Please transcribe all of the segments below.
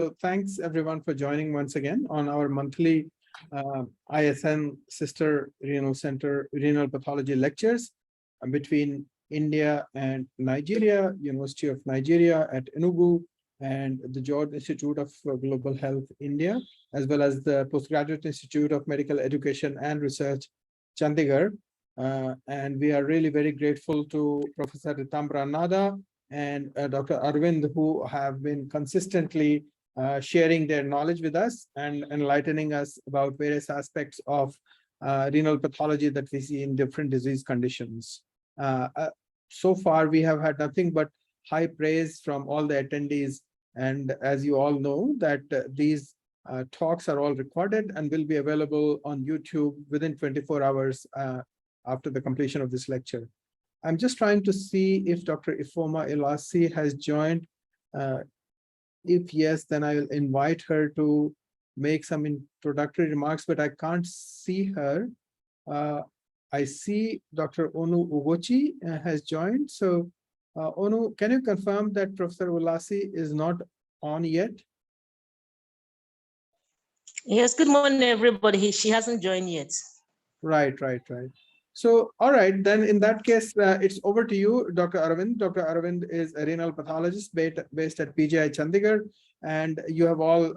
So thanks everyone for joining once again on our monthly ISN Sister Renal Center Renal Pathology lectures between India and Nigeria, University of Nigeria at Enugu, and the George Institute of Global Health India, as well as the Postgraduate Institute of Medical Education and Research, Chandigarh. And we are really very grateful to Professor Ritambra Nada and Dr. Aravind, who have been consistently sharing their knowledge with us and enlightening us about various aspects of renal pathology that we see in different disease conditions. So far, we have had nothing but high praise from all the attendees. And as you all know, that these talks are all recorded and will be available on YouTube within 24 hours after the completion of this lecture. I'm just trying to see if Dr. Ifoma Elasi has joined. If yes, then I will invite her to make some introductory remarks, but I can't see her. I see Dr. Onu Ugochi has joined. So Onu, can you confirm that Professor Ulasi is not on yet? Yes, good morning, everybody. She hasn't joined yet. Right. So, all right, then in that case, it's over to you, Dr. Aravind. Dr. Aravind is a renal pathologist based at PGI Chandigarh, and you have all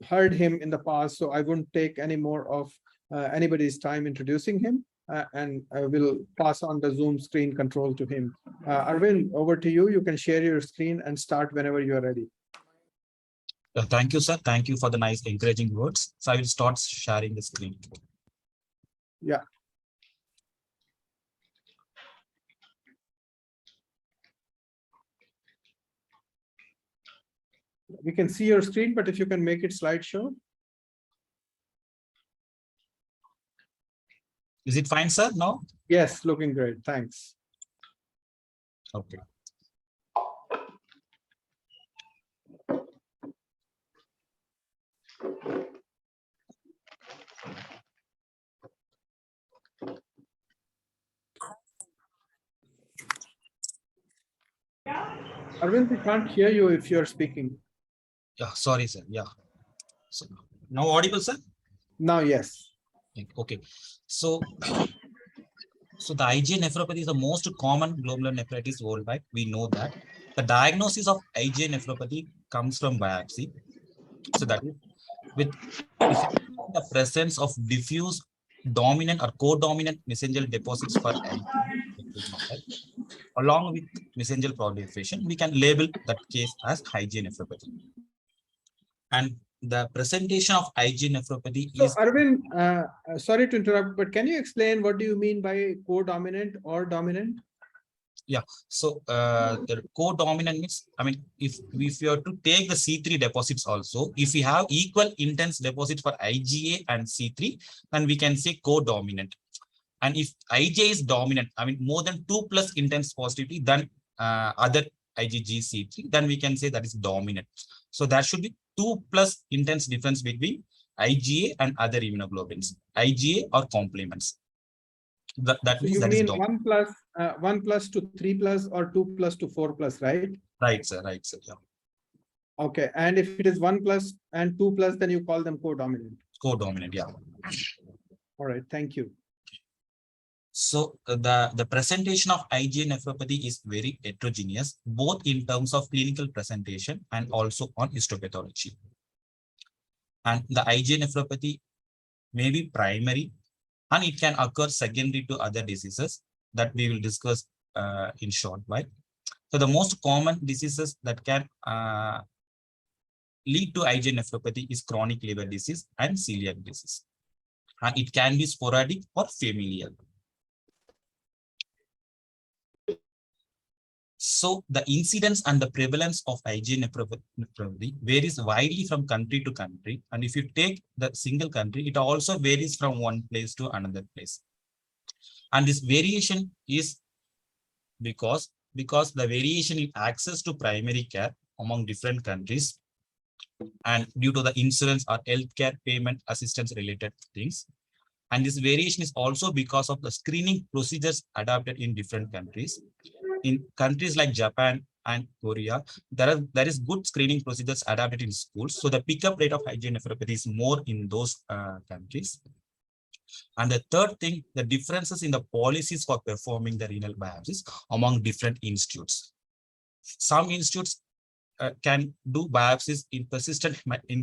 heard him in the past, so I wouldn't take any more of anybody's time introducing him, and I will pass on the Zoom screen control to him. Aravind, over to you. You can share your screen and start whenever you're ready. Thank you, sir. Thank you for the nice encouraging words. So I will start sharing the screen. Yeah. We can see your screen, but if you can make it slideshow. Is it fine, sir, now? Yes, looking great. Thanks. Okay. Aravind, we can't hear you if you're speaking. Yeah, sorry, sir. Yeah. So now audible, sir? Now, yes. Okay. So the IgA nephropathy is the most common glomerular nephritis worldwide. We know that. The diagnosis of IgA nephropathy comes from biopsy. So that is with the presence of diffuse dominant or co-dominant mesangial deposits for IgA, along with mesangial proliferation, we can label that case as IgA nephropathy. And the presentation of IgA nephropathy is... So, Aravind, sorry to interrupt, but can you explain what do you mean by co-dominant or dominant? Yeah, so the co-dominant means, I mean, if we are to take the C3 deposits also, if we have equal intense deposits for IgA and C3, then we can say co-dominant. And if IgA is dominant, I mean, more than 2+ intense positivity than other IgG C3, then we can say that is dominant. So there should be 2+ intense difference between IgA and other immunoglobulins, IgA or complements. That so means you that mean is dominant. 1+ to 3+ or 2+ to 4+, right? Right, sir. Right, sir. Yeah. Okay, and if it is 1+ and 2+, then you call them co-dominant. Co-dominant, yeah. All right, thank you. So the presentation of IgA nephropathy is very heterogeneous, both in terms of clinical presentation and also on histopathology. And the IgA nephropathy may be primary, and it can occur secondary to other diseases that we will discuss in short while. So the most common diseases that can lead to IgA nephropathy is chronic liver disease and celiac disease. And it can be sporadic or familial. So the incidence and the prevalence of IgA nephropathy varies widely from country to country. And if you take the single country, it also varies from one place to another place. And this variation is because the variation in access to primary care among different countries and due to the insurance or healthcare payment assistance related things. And this variation is also because of the screening procedures adopted in different countries. In countries like Japan and Korea, there is good screening procedures adapted in schools. So the pickup rate of IgA nephropathy is more in those countries. And the third thing, the differences in the policies for performing the renal biopsies among different institutes. Some institutes can do biopsies in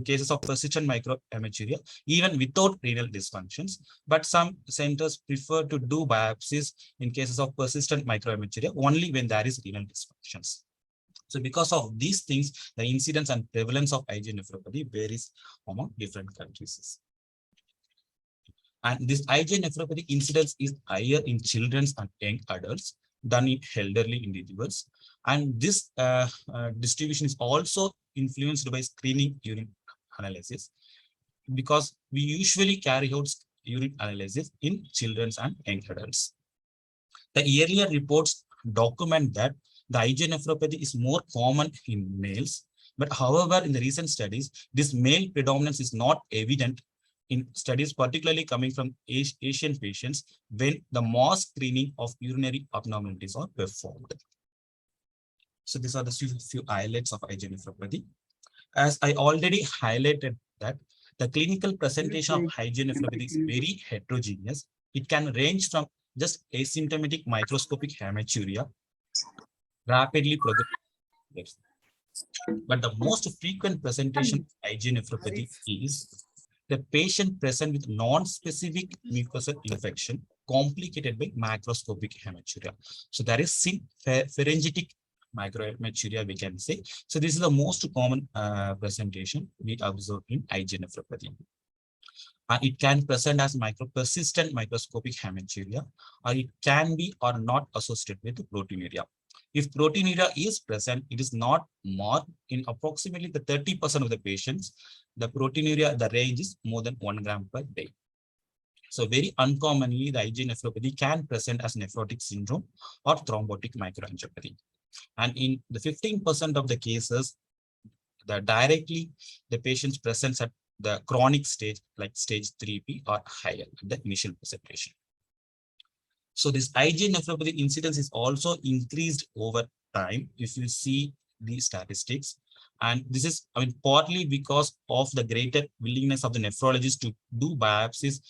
cases of persistent microhematuria, even without renal dysfunctions. But some centers prefer to do biopsies in cases of persistent microhematuria only when there is renal dysfunctions. So because of these things, the incidence and prevalence of IgA nephropathy varies among different countries. And this IgA nephropathy incidence is higher in children and young adults than in elderly individuals. And this distribution is also influenced by screening urine analysis, because we usually carry out urine analysis in children and young adults. The earlier reports document that the IgA nephropathy is more common in males, but however, in the recent studies, this male predominance is not evident in studies, particularly coming from Asian patients, when the mass screening of urinary abnormalities are performed. So these are the few highlights of IgA nephropathy. As I already highlighted that the clinical presentation of IgA nephropathy is very heterogeneous. It can range from just asymptomatic microscopic hematuria, rapidly progressive. But the most frequent presentation of IgA nephropathy is the patient present with non-specific mucosal infection complicated by macroscopic hematuria. So there is pharyngitic microhematuria, we can say. So this is the most common presentation we observe in IgA nephropathy. It can present as persistent microscopic hematuria, or it can be or not associated with proteinuria. If proteinuria is present, it is not more. In approximately the 30% of the patients, the proteinuria, the range is more than 1 gram per day. So very uncommonly, the IgA nephropathy can present as nephrotic syndrome or thrombotic microangiopathy. And in the 15% of the cases, the patients presents at the chronic stage, like stage 3B or higher, the initial presentation. So this IgA nephropathy incidence is also increased over time, if you see the statistics. And this is, partly because of the greater willingness of the nephrologist to do biopsies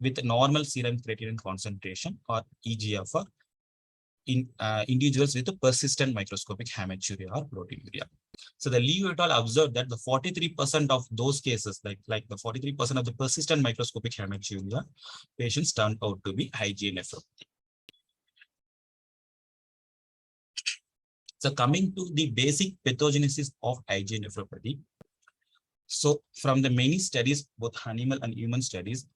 with normal serum creatinine concentration, or eGFR, in individuals with a persistent microscopic hematuria or proteinuria. So the Liu et al. Observed that the 43% of those cases, like the 43% of the persistent microscopic hematuria patients turned out to be IgA nephropathy. So coming to the basic pathogenesis of IgA nephropathy. So from the many studies, both animal and human studies,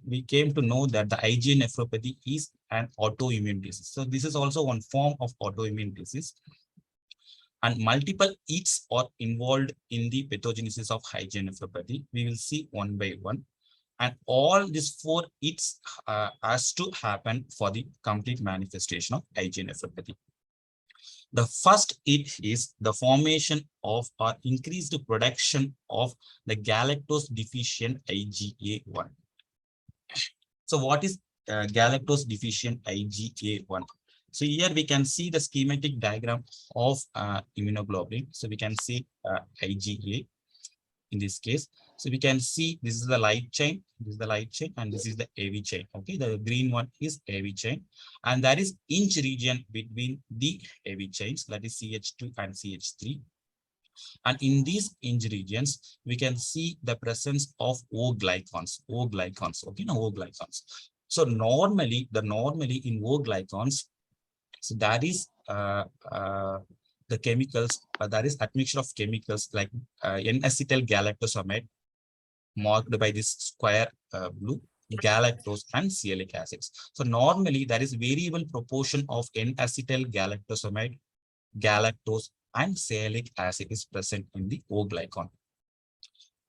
we came to know that the IgA nephropathy is an autoimmune disease. So this is also one form of autoimmune disease. And multiple EATs are involved in the pathogenesis of IgA nephropathy. We will see one by one. And all these 4 EATs has to happen for the complete manifestation of IgA nephropathy. The first EAT is the formation of or increased production of the galactose deficient IgA1. So what is galactose deficient IgA1? So here we can see the schematic diagram of immunoglobulin. So we can see IgA in this case. So we can see this is the light chain, this is the light chain, and this is the AV chain. Okay, the green one is AV chain, and there is hinge region between the AV chains, that is CH2 and CH3. And in these hinge regions, we can see the presence of O-glycans. Okay, no, O-glycans. So normally in O-glycans, so that is the chemicals, that is admixture of chemicals like N-acetyl galactosamide, marked by this square blue, galactose and sialic acids. So normally there is variable proportion of N-acetyl galactosamide, galactose and sialic acid is present in the O-glycan.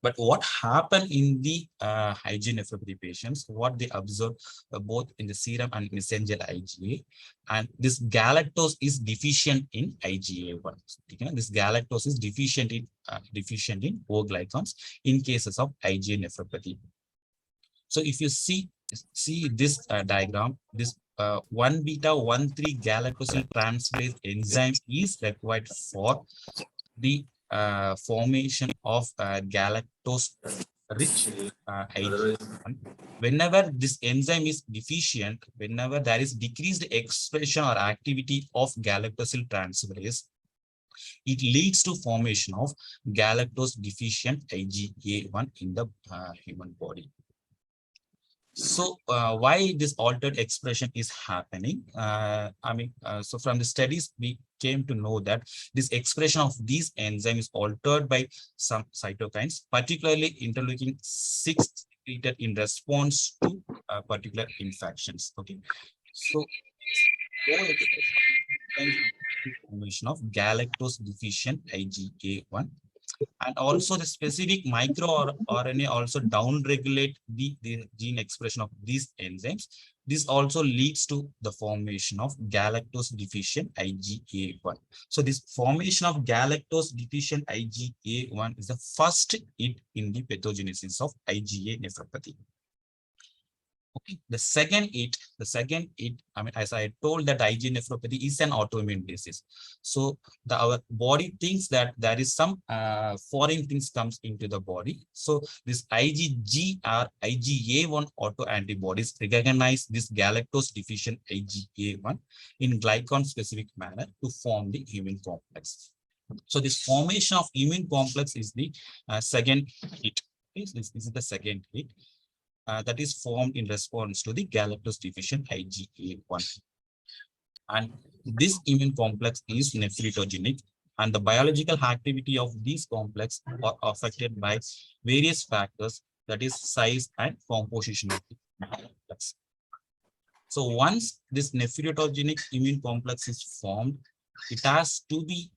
But what happened in the IgA nephropathy patients, what they observed both in the serum and messenger IgA, and this galactose is deficient in IgA1. This galactose is deficient in O-glycans in cases of IgA nephropathy. So if you see this diagram, this 1 beta 1,3 galactosyl transferase enzyme is required for the formation of galactose rich IgA1. Whenever this enzyme is deficient, whenever there is decreased expression or activity of galactosyl transferase, it leads to formation of galactose deficient IgA1 in the human body. So why this altered expression is happening? So from the studies, we came to know that this expression of these enzymes is altered by some cytokines, particularly interleukin-6 secreted in response to particular infections. Okay, so formation of galactose deficient IgA1. And also the specific microRNA also downregulate the gene expression of these enzymes. This also leads to the formation of galactose deficient IgA1. So this formation of galactose deficient IgA1 is the first hit in the pathogenesis of IgA nephropathy. Okay, the second hit, as I told that IgA nephropathy is an autoimmune disease. So our body thinks that there is some foreign things comes into the body. So this IgG or IgA1 autoantibodies recognize this galactose deficient IgA1 in glycan specific manner to form the immune complex. So this formation of immune complex is the second hit. This is the second hit. That is formed in response to the galactose deficient IgA1. And this immune complex is nephritogenic, and the biological activity of these complex are affected by various factors, that is size and composition of the complex. So once this nephritogenic immune complex is formed, it has to be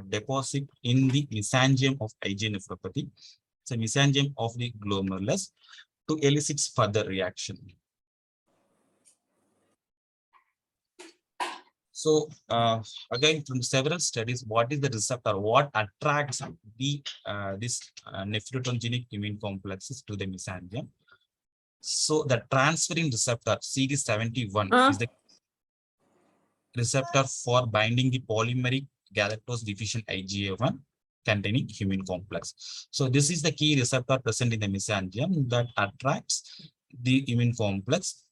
deposited in the mesangium of IgA nephropathy. It's a mesangium of the glomerulus to elicit further reaction. So again, from several studies, what is the receptor? What attracts the this nephritogenic immune complexes to the mesangium? So the transferrin receptor CD71 is the receptor for binding the polymeric galactose deficient IgA1 containing immune complex. So this is the key receptor present in the mesangium that attracts the immune complex.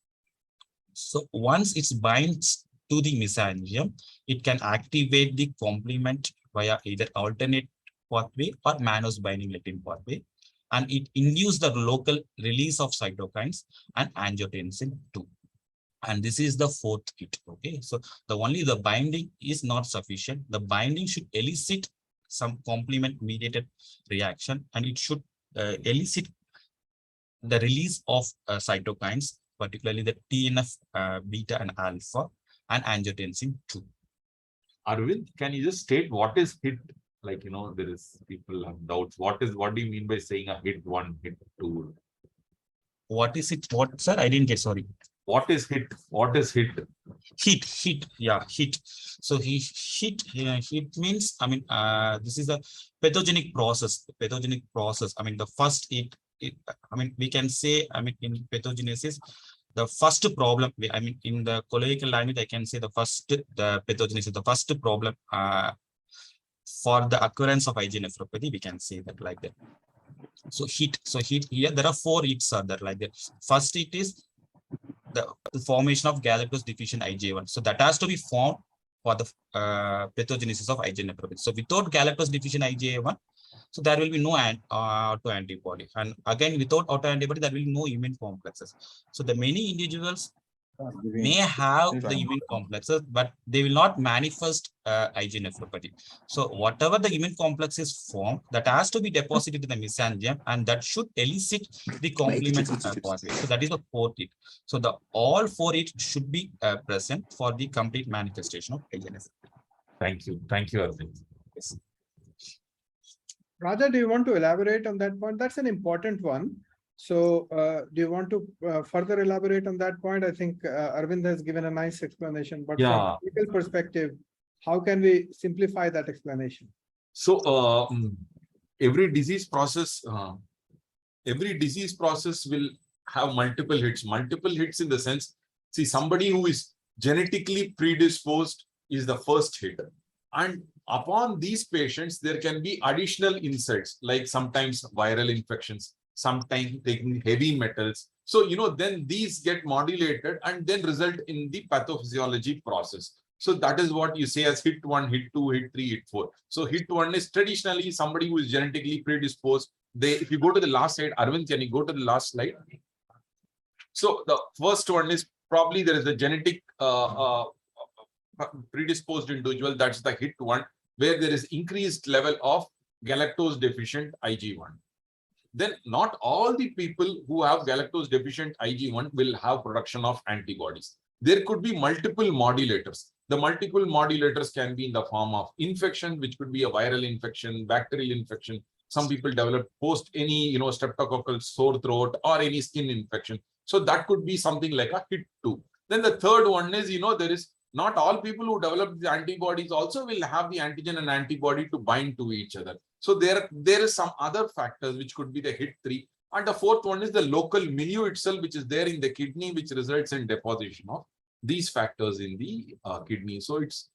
So once it binds to the mesangium, it can activate the complement via either alternate pathway or mannose binding lectin pathway, and it induces the local release of cytokines and angiotensin 2. And this is the fourth hit. Okay, so the binding is not sufficient. The binding should elicit some complement mediated reaction, and it should elicit the release of cytokines, particularly the TNF beta and alpha and angiotensin 2. Aravind, can you just state what is HIT? Like, there is people have doubts. What do you mean by saying a HIT 1, HIT 2? What is it? What, sir? I didn't get, sorry. What is HIT? What is HIT? HIT, yeah, HIT. So HIT means, this is a pathogenic process. The first hit, we can say, in pathogenesis, the first problem, in the colloquial language, I can say the pathogenesis, the first problem for the occurrence of IgA nephropathy, we can say that like that. So HIT here, there are 4 hits are there like that. First hit is the formation of galactose deficient IgA1. So that has to be formed for the pathogenesis of IgA nephropathy. So without galactose deficient IgA1, so there will be no autoantibody. And again, without autoantibody, there will be no immune complexes. So the many individuals may have the immune complexes, but they will not manifest IgA nephropathy. So whatever the immune complex is formed, that has to be deposited in the mesangium, and that should elicit the complement pathway. So that is the 4th hit. So all 4 hits should be present for the complete manifestation of IgA nephropathy. Thank you, Aravind. Yes. Raja, do you want to elaborate on that point? That's an important one. So do you want to further elaborate on that point? I think Aravind has given a nice explanation, but from a clinical perspective, how can we simplify that explanation? So every disease process will have multiple hits in the sense See, somebody who is genetically predisposed is the first hit. And upon these patients, there can be additional insights, like sometimes viral infections, sometimes taking heavy metals. So, then these get modulated and then result in the pathophysiology process. So that is what you say as hit 1, hit 2, hit 3, hit 4. So hit 1 is traditionally somebody who is genetically predisposed. If you go to the last slide, Aravind, can you go to the last slide? So the first one is probably there is a genetic predisposed individual, that's the hit 1, where there is increased level of galactose deficient IG1. Then not all the people who have galactose deficient IG1 will have production of antibodies. There could be multiple modulators. The multiple modulators can be in the form of infection, which could be a viral infection, bacterial infection. Some people develop post any, streptococcal sore throat or any skin infection. So that could be something like a hit 2. Then the third one is, there is not all people who develop the antibodies also will have the antigen and antibody to bind to each other. So there is some other factors which could be the hit 3. And the fourth one is the local milieu itself, which is there in the kidney, which results in deposition of these factors in the kidney. So it's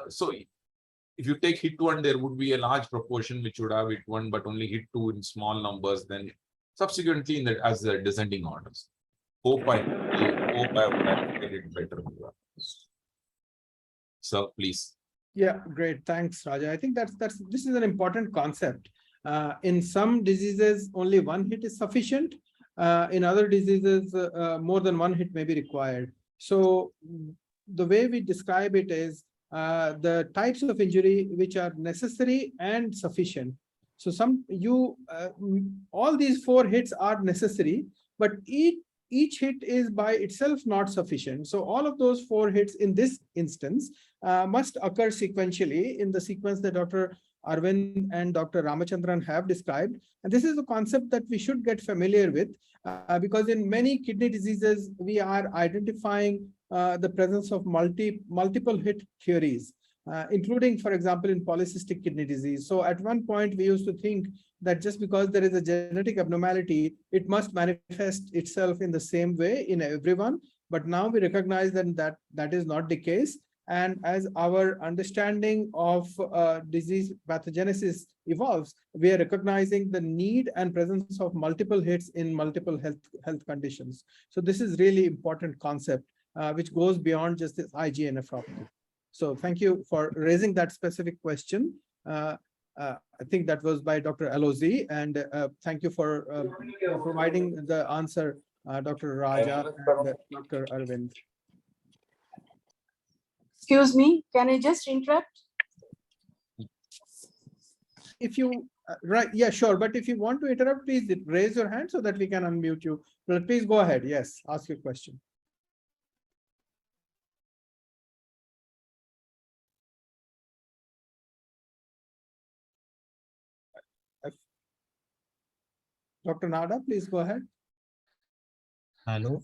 so if you take hit 1, there would be a large proportion which would have hit 1, but only hit 2 in small numbers. Then subsequently as the descending orders. Hope I've made it better. So please. Yeah, great. Thanks, Raja. I think this is an important concept. In some diseases, only one hit is sufficient. In other diseases, more than one hit may be required. So the way we describe it is the types of injury which are necessary and sufficient. So all these 4 hits are necessary, but each hit is by itself not sufficient. So all of those 4 hits in this instance must occur sequentially in the sequence that Dr. Aravind and Dr. Ramachandran have described. And this is a concept that we should get familiar with because in many kidney diseases, we are identifying the presence of multiple hit theories, including, for example, in polycystic kidney disease. So at one point, we used to think that just because there is a genetic abnormality, it must manifest itself in the same way in everyone. But now we recognize that is not the case. And as our understanding of disease pathogenesis evolves, we are recognizing the need and presence of multiple hits in multiple health conditions. So this is really important concept, which goes beyond just this IgA nephropathy. So thank you for raising that specific question. I think that was by Dr. Alozi, and thank you for providing the answer, Dr. Raja and Dr. Aravind. Excuse me, can I just interrupt? If you, right, yeah, sure. But if you want to interrupt, please raise your hand so that we can unmute you. But please go ahead. Yes, ask your question. Dr. Nada, please go ahead. Hello.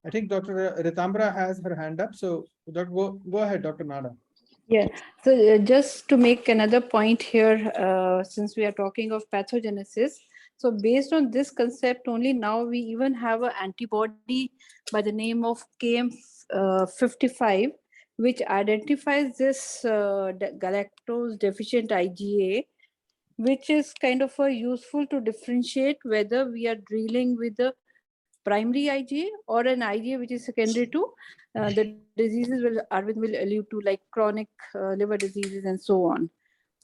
I think Dr. Ritambra has her hand up. So go ahead, Dr. Nada. Yeah, so just to make another point here, since we are talking of pathogenesis, so based on this concept only, now we even have an antibody by the name of KM55, which identifies this galactose deficient IgA, which is kind of useful to differentiate whether we are dealing with the primary IgA or an IgA which is secondary to the diseases Aravind will allude to, like chronic liver diseases and so on.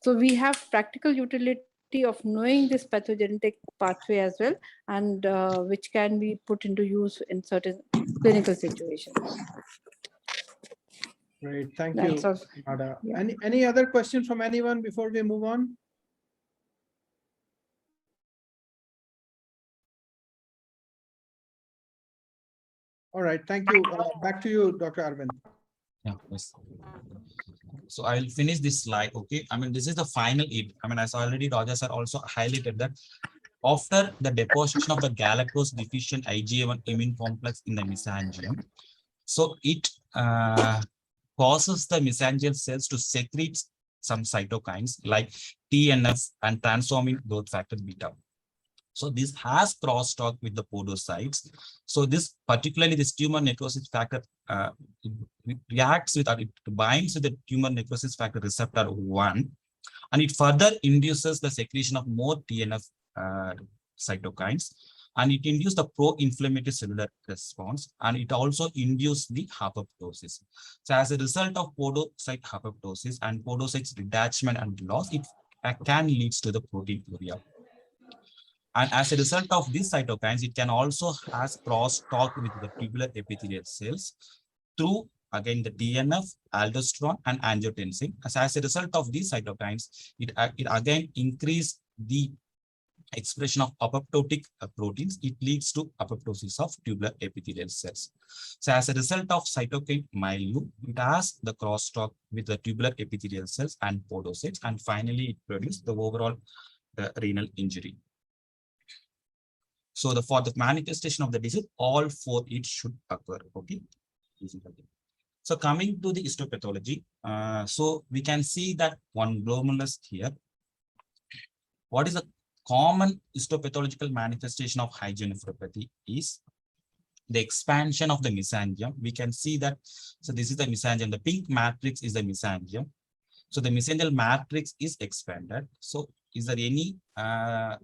So we have practical utility of knowing this pathogenetic pathway as well, and which can be put into use in certain clinical situations. Great, thank you, Nada. Yeah. Any other questions from anyone before we move on? All right, thank you. Back to you, Dr. Aravind. Yeah, yes. So I'll finish this slide. Okay. I mean, this is the final. I mean, as already Raja sir also highlighted that after the deposition of the galactose deficient IgA1 immune complex in the mesangium, so it causes the mesangial cells to secrete some cytokines like TNF and transforming growth factor beta. So this has crosstalk with the podocytes. So this particularly this tumor necrosis factor it reacts with, or it binds with the tumor necrosis factor receptor 1, and it further induces the secretion of more TNF cytokines, and it induces the pro-inflammatory cellular response, and it also induces the apoptosis. So as a result of podocyte apoptosis and podocytes detachment and loss, it can lead to the proteinuria. And as a result of these cytokines, it can also has crosstalk with the tubular epithelial cells through, again, the TNF, aldosterone, and angiotensin. As a result of these cytokines, it again increase the expression of apoptotic proteins. It leads to apoptosis of tubular epithelial cells. So as a result of cytokine milieu, it has the crosstalk with the tubular epithelial cells and podocytes, and finally it produces the overall renal injury. So for the manifestation of the disease, all 4 it should occur. Okay. So coming to the histopathology, so we can see that one glomerulus here. What is a common histopathological manifestation of IgA nephropathy is the expansion of the mesangium. We can see that. So this is the mesangium. The pink matrix is the mesangium. So the mesangial matrix is expanded. So is there any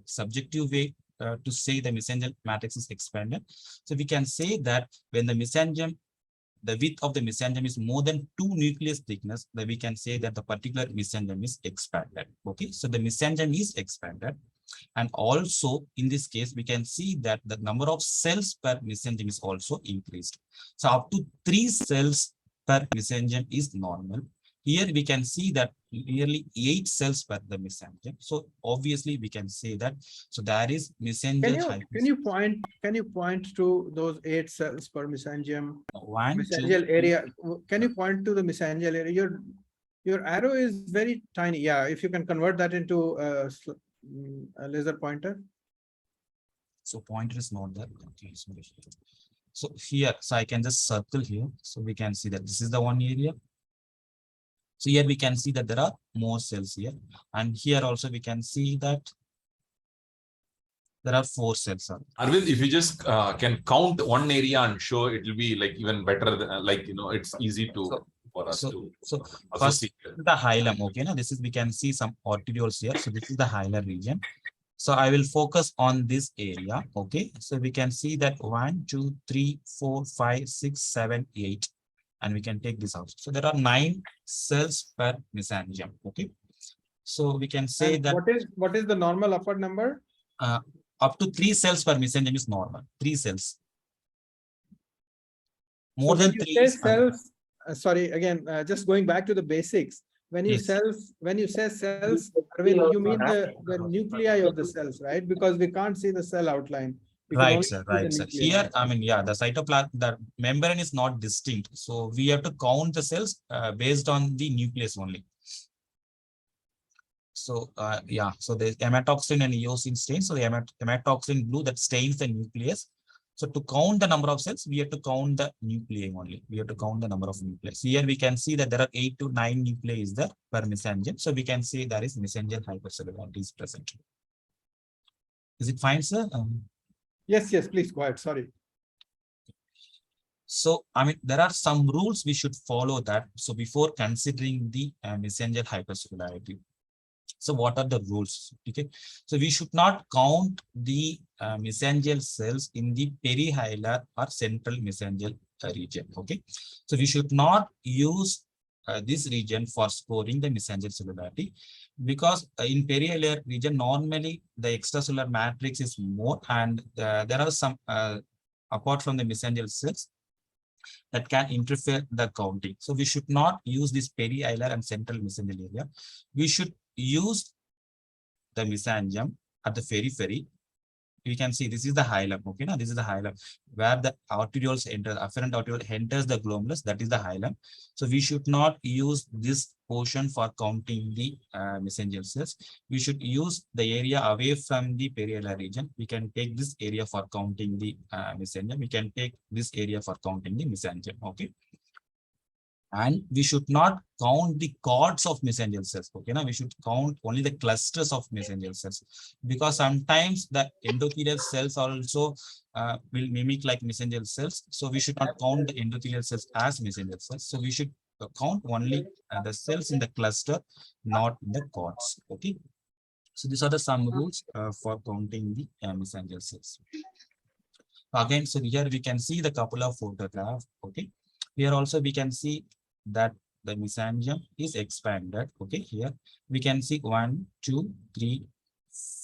subjective way to say the mesangial matrix is expanded? So we can say that when the mesangium, the width of the mesangium is more than 2 nucleus thickness, then we can say that the particular mesangium is expanded. Okay, so the mesangium is expanded. And also in this case, we can see that the number of cells per mesangium is also increased. So up to 3 cells per mesangium is normal. Here we can see that nearly 8 cells per the mesangium. So obviously we can say that. So there is mesangial. Can you point to those 8 cells per mesangium? Mesangial Area. Can you point to the mesangial area? Your arrow is very tiny. Yeah, if you can convert that into a laser pointer. So pointer is not there. So here, so I can just circle here. So we can see that this is the one area. So here we can see that there are more cells here. And here also we can see that there are 4 cells. Aravind, if you just can count one area and show, it will be like even better. Like, it's easy to for us to first the hilum. Okay, now this is, we can see some arterioles here. So this is the hilar region. So I will focus on this area. Okay, so we can see that 1, 2, 3, 4, 5, 6, 7, 8. And we can take this out. So there are 9 cells per mesangium. Okay, so we can say that what is the normal upper number? Up to 3 cells per mesangium is normal. 3 cells. More So than when 3 you say cells. Sorry, again, just going back to the basics. When you say cells, Aravind, you mean the nuclei of the cells, right? Because we can't see the cell outline. Right, sir. Right, sir. Here, I mean, yeah, the cytoplasm, the membrane is not distinct. So we have to count the cells based on the nucleus only. So, yeah, so the hematoxylin and eosin stain. So the hematoxylin blue that stains the nucleus. So to count the number of cells, we have to count the nuclei only. We have to count the number of nuclei. So here we can see that there are 8 to 9 nuclei is there per mesangium. So we can say there is mesangial hypercellularity is present. Is it fine, sir? Yes, please go ahead. Sorry. So, I mean, there are some rules we should follow that. So before considering the mesangial hypercellularity. So what are the rules? Okay, so we should not count the mesangial cells in the perihilar or central mesangial region. Okay, so we should not use this region for scoring the mesangial cellularity, because in perihilar region normally the extracellular matrix is more, and there are some apart from the mesangial cells that can interfere the counting. So we should not use this perihilar and central mesangial area. We should use the mesangium at the periphery. You can see this is the hilum. Okay, now this is the hilum where the arterioles enter, afferent arteriole enters the glomerulus. That is the hilum. So we should not use this portion for counting the mesangial cells. We should use the area away from the perihilar region. We can take this area for counting the mesangium. We can take this area for counting the mesangium. Okay. And we should not count the cords of mesangial cells. Okay, now we should count only the clusters of mesangial cells, because sometimes the endothelial cells also will mimic like mesangial cells. So we should not count the endothelial cells as mesangial cells. So we should count only the cells in the cluster, not in the cords. Okay. So these are the some rules for counting the mesangial cells. Again, so here we can see the couple of photographs. Okay. Here also we can see that the mesangium is expanded. Okay, here we can see 1, 2, 3,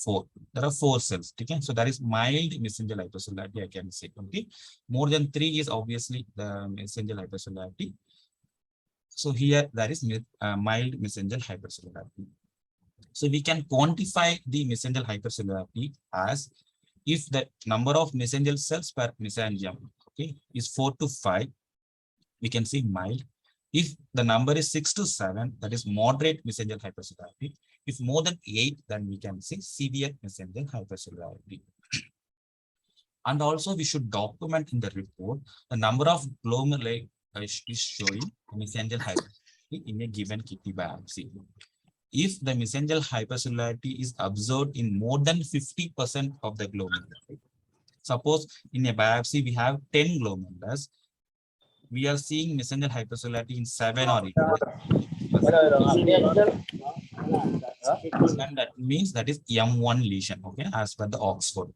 4. There are 4 cells. Okay, so that is mild mesangial hypercellularity, I can say. Okay, more than 3 is obviously the mesangial hypercellularity. So here that is mild mesangial hypercellularity. So we can quantify the mesangial hypercellularity as if the number of mesangial cells per mesangium, okay, is 4 to 5, we can see mild. If the number is 6 to 7, that is moderate mesangial hypercellularity. If more than 8, then we can see severe mesangial hypercellularity. And also we should document in the report the number of glomeruli is showing mesangial hypercellularity in a given kidney biopsy. If the mesangial hypercellularity is observed in more than 50% of the glomeruli, suppose in a biopsy we have 10 glomeruli, we are seeing mesangial hypercellularity in 7 or 8. And that means that is M1 lesion, okay, as per the Oxford.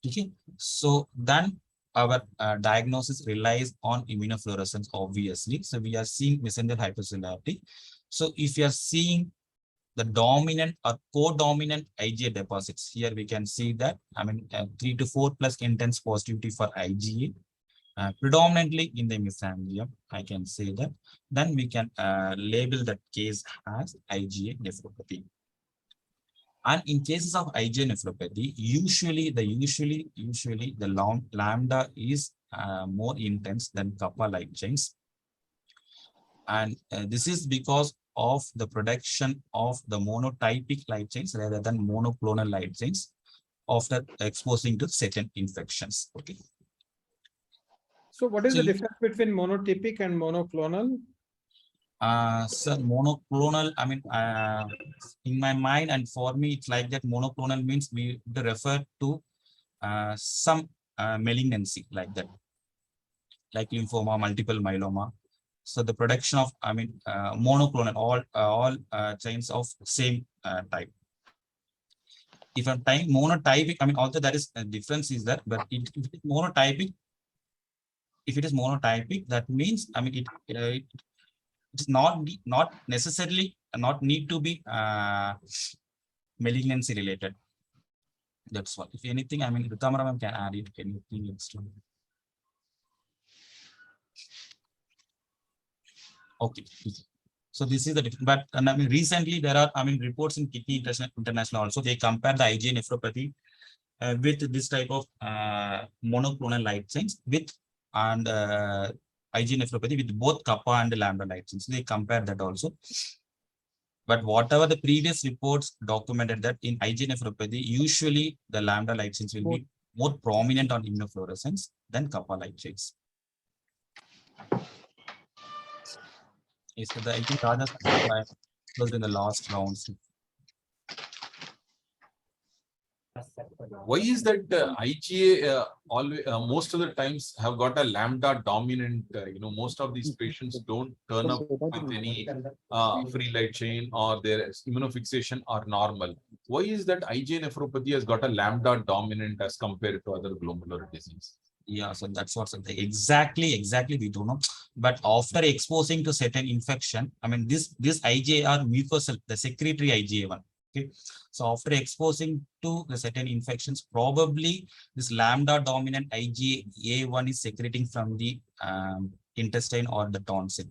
Okay, so then our diagnosis relies on immunofluorescence, obviously. So we are seeing mesangial hypercellularity. So if you are seeing the dominant or co-dominant IgA deposits, here we can see that 3 to 4 plus intense positivity for IgA. Predominantly in the mesangium, I can say that, then we can label that case as IgA nephropathy. And in cases of IgA nephropathy, usually the lambda is more intense than kappa light chains. And this is because of the production of the monotypic light chains rather than monoclonal light chains after exposing to certain infections. Okay. So what is the difference between monotypic and monoclonal? Sir, monoclonal, in my mind and for me, it's like that monoclonal means we refer to some malignancy like that, like lymphoma, multiple myeloma. So the production of, monoclonal, all chains of same type. If I'm tying monotypic, although there is a difference is that, but if it is monotypic, that means, it's not necessarily not need to be malignancy related. That's what. If anything, Ritamara ma'am can add it. Anything extra? Okay. So this is the difference. But recently there are reports in Kidney International also. They compare the IgA nephropathy with this type of monoclonal light chains with and IgA nephropathy with both kappa and lambda light chains. They compare that also. But whatever the previous reports documented that in IgA nephropathy, usually the lambda light chains will be more prominent on immunofluorescence than kappa light chains. Yes, so I think Raja's closed in the last rounds. Why is that IgA always most of the times have got a lambda dominant? Most of these patients don't turn up with any free light chain or their immunofixation are normal. Why is that IgA nephropathy has got a lambda dominant as compared to other glomerular disease? Yeah, so that's what exactly we don't know. But after exposing to certain infection, this IgA are mucosal, the secretory IgA1. Okay, so after exposing to the certain infections, probably this lambda dominant IgA1 is secreting from the intestine or the tonsil.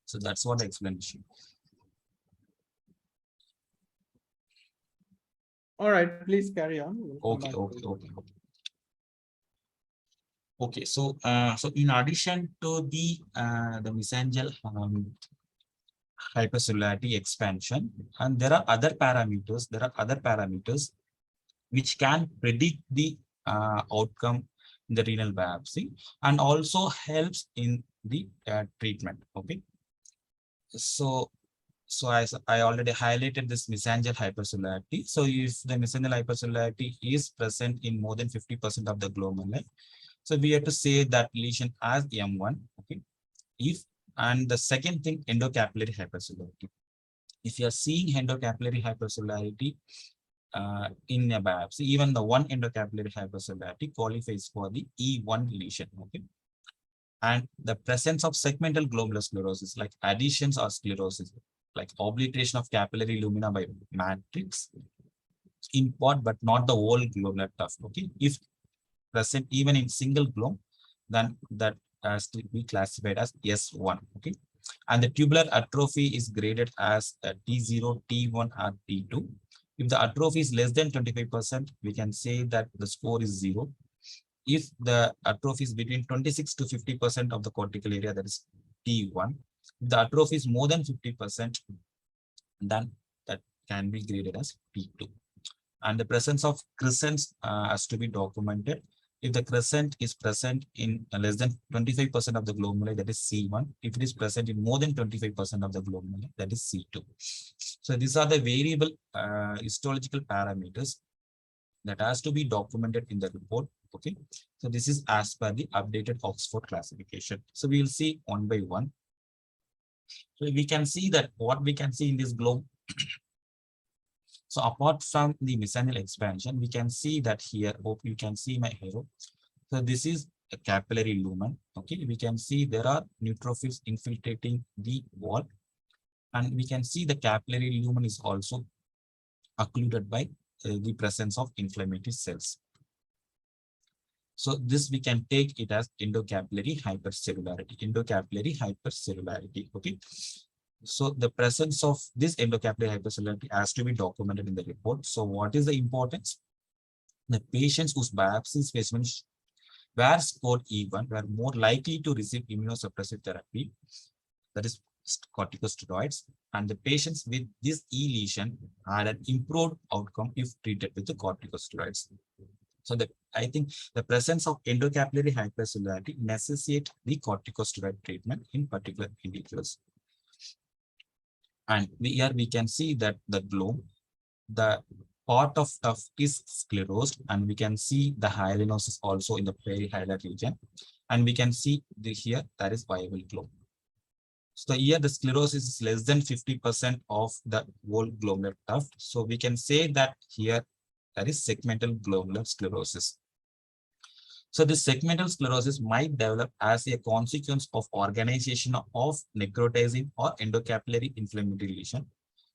So that's what the explanation. All right, please carry on. Okay. Okay, so in addition to the mesangial hypercellularity expansion, and there are other parameters which can predict the outcome in the renal biopsy and also helps in the treatment. Okay. So as I already highlighted this mesangial hypercellularity. So if the mesangial hypercellularity is present in more than 50% of the glomeruli, so we have to say that lesion as M1. Okay. And the second thing, endocapillary hypercellularity. If you are seeing endocapillary hypercellularity in a biopsy, even the one endocapillary hypercellularity qualifies for the E1 lesion. Okay. And the presence of segmental glomerular sclerosis, like adhesions or sclerosis, like obliteration of capillary lumina by matrix, in part, but not the whole glomerular tuft. Okay. If present even in single globe, then that has to be classified as S1. Okay. And the tubular atrophy is graded as a T0, T1, or T2. If the atrophy is less than 25%, we can say that the score is 0. If the atrophy is between 26 to 50% of the cortical area, that is T1. If the atrophy is more than 50%, then that can be graded as T2. And the presence of crescents has to be documented. If the crescent is present in less than 25% of the glomeruli, that is C1. If it is present in more than 25% of the glomeruli, that is C2. So these are the variable histological parameters that has to be documented in the report. Okay. So this is as per the updated Oxford classification. So we will see one by one. So we can see that what we can see in this globe. So apart from the mesangial expansion, we can see that here, hope you can see my arrow. So this is a capillary lumen. Okay, we can see there are neutrophils infiltrating the wall, and we can see the capillary lumen is also occluded by the presence of inflammatory cells. So this we can take it as endocapillary hypercellularity. Endocapillary hypercellularity. Okay. So the presence of this endocapillary hypercellularity has to be documented in the report. So what is the importance? The patients whose biopsy specimens were scored E1 were more likely to receive immunosuppressive therapy, that is corticosteroids, and the patients with this E lesion had an improved outcome if treated with the corticosteroids. So I think the presence of endocapillary hypercellularity necessitates the corticosteroid treatment in particular individuals. And here we can see that the globe, the part of tuft is sclerosed, and we can see the hyalinosis also in the perihilar region. And we can see here that is viable globe. So here the sclerosis is less than 50% of the whole glomerular tuft. So we can say that here there is segmental glomerular sclerosis. So this segmental sclerosis might develop as a consequence of organization of necrotizing or endocapillary inflammatory lesion.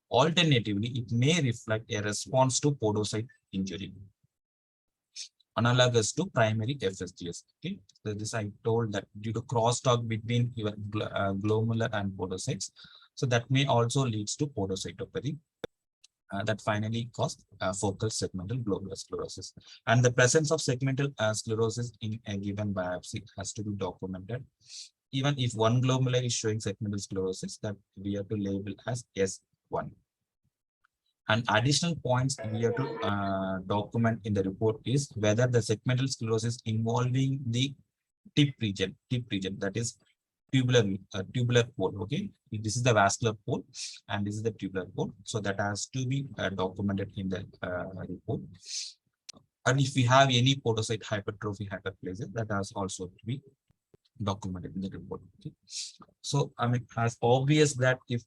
Alternatively, it may reflect a response to podocyte injury, analogous to primary FSGS. Okay, so this I told that due to crosstalk between your glomerular and podocytes, so that may also leads to podocytopathy. That finally caused focal segmental glomerular sclerosis. And the presence of segmental sclerosis in a given biopsy has to be documented. Even if one glomeruli is showing segmental sclerosis, that we have to label as S1. And additional points we have to document in the report is whether the segmental sclerosis involving the tip region, that is tubular pole. Okay, this is the vascular pole and this is the tubular pole. So that has to be documented in the report. And if we have any podocyte hypertrophy, hyperplasia, that has also to be documented in the report. Okay. So I mean, as obvious that if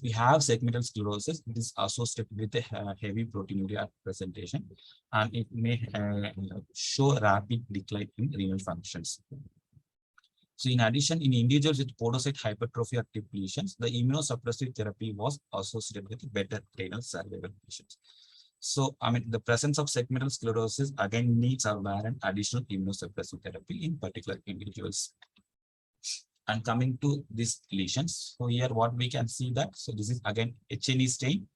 we have segmental sclerosis, it is associated with a heavy proteinuria presentation, and it may show rapid decline in renal functions. So in addition, in individuals with podocyte hypertrophy or tip lesions, the immunosuppressive therapy was associated with better renal survival patients. So, I mean, the presence of segmental sclerosis again needs or warrant additional immunosuppressive therapy in particular individuals. And coming to these lesions, so here what we can see that, so this is again H&E stain.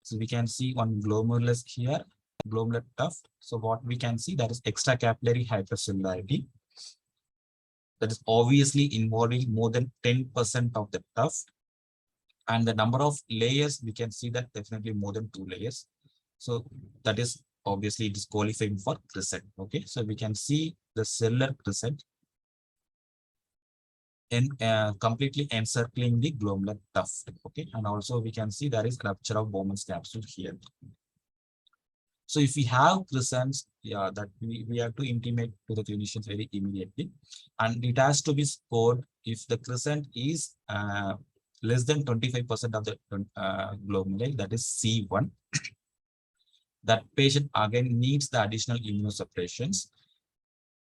So we can see one glomerulus here, glomerular tuft. So what we can see that is extracapillary hypercellularity. That is obviously involving more than 10% of the tuft. And the number of layers, we can see that definitely more than 2 layers. So that is obviously it is qualifying for crescent. Okay, so we can see the cellular crescent completely encircling the glomerular tuft. Okay, and also we can see there is rupture of Bowman's capsule here. So if we have crescents, yeah, that we have to intimate to the clinicians very immediately, and it has to be scored if the crescent is less than 25% of the glomeruli, that is C1. That patient again needs the additional immunosuppressions.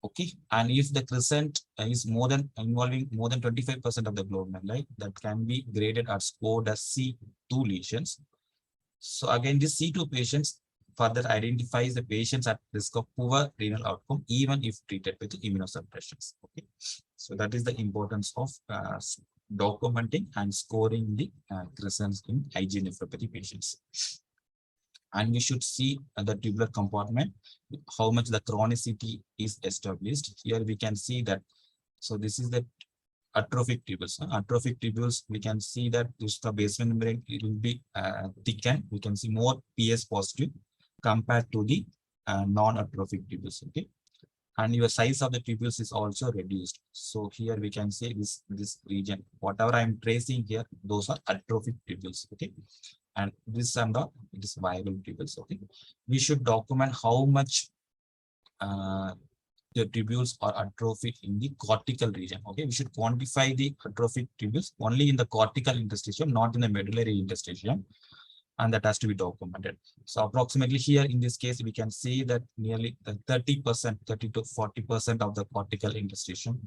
Okay, and if the crescent is involving more than 25% of the glomeruli, that can be graded or scored as C2 lesions. So again, this C2 patients further identifies the patients at risk of poor renal outcome, even if treated with immunosuppressions. Okay, so that is the importance of documenting and scoring the crescents in IgA nephropathy patients. And we should see the tubular compartment, how much the chronicity is established. Here we can see that. So this is the atrophic tubules. Atrophic tubules, we can see that this the basement membrane, it will be thickened. We can see more PS positive compared to the non-atrophic tubules. Okay, and your size of the tubules is also reduced. So here we can say this region, whatever I'm tracing here, those are atrophic tubules. Okay, and this and it is viable tubules. Okay, we should document how much the tubules are atrophic in the cortical region. Okay, we should quantify the atrophic tubules only in the cortical interstitium, not in the medullary interstitium, and that has to be documented. So approximately here in this case, we can see that nearly 30%, 30 to 40% of the cortical interstitium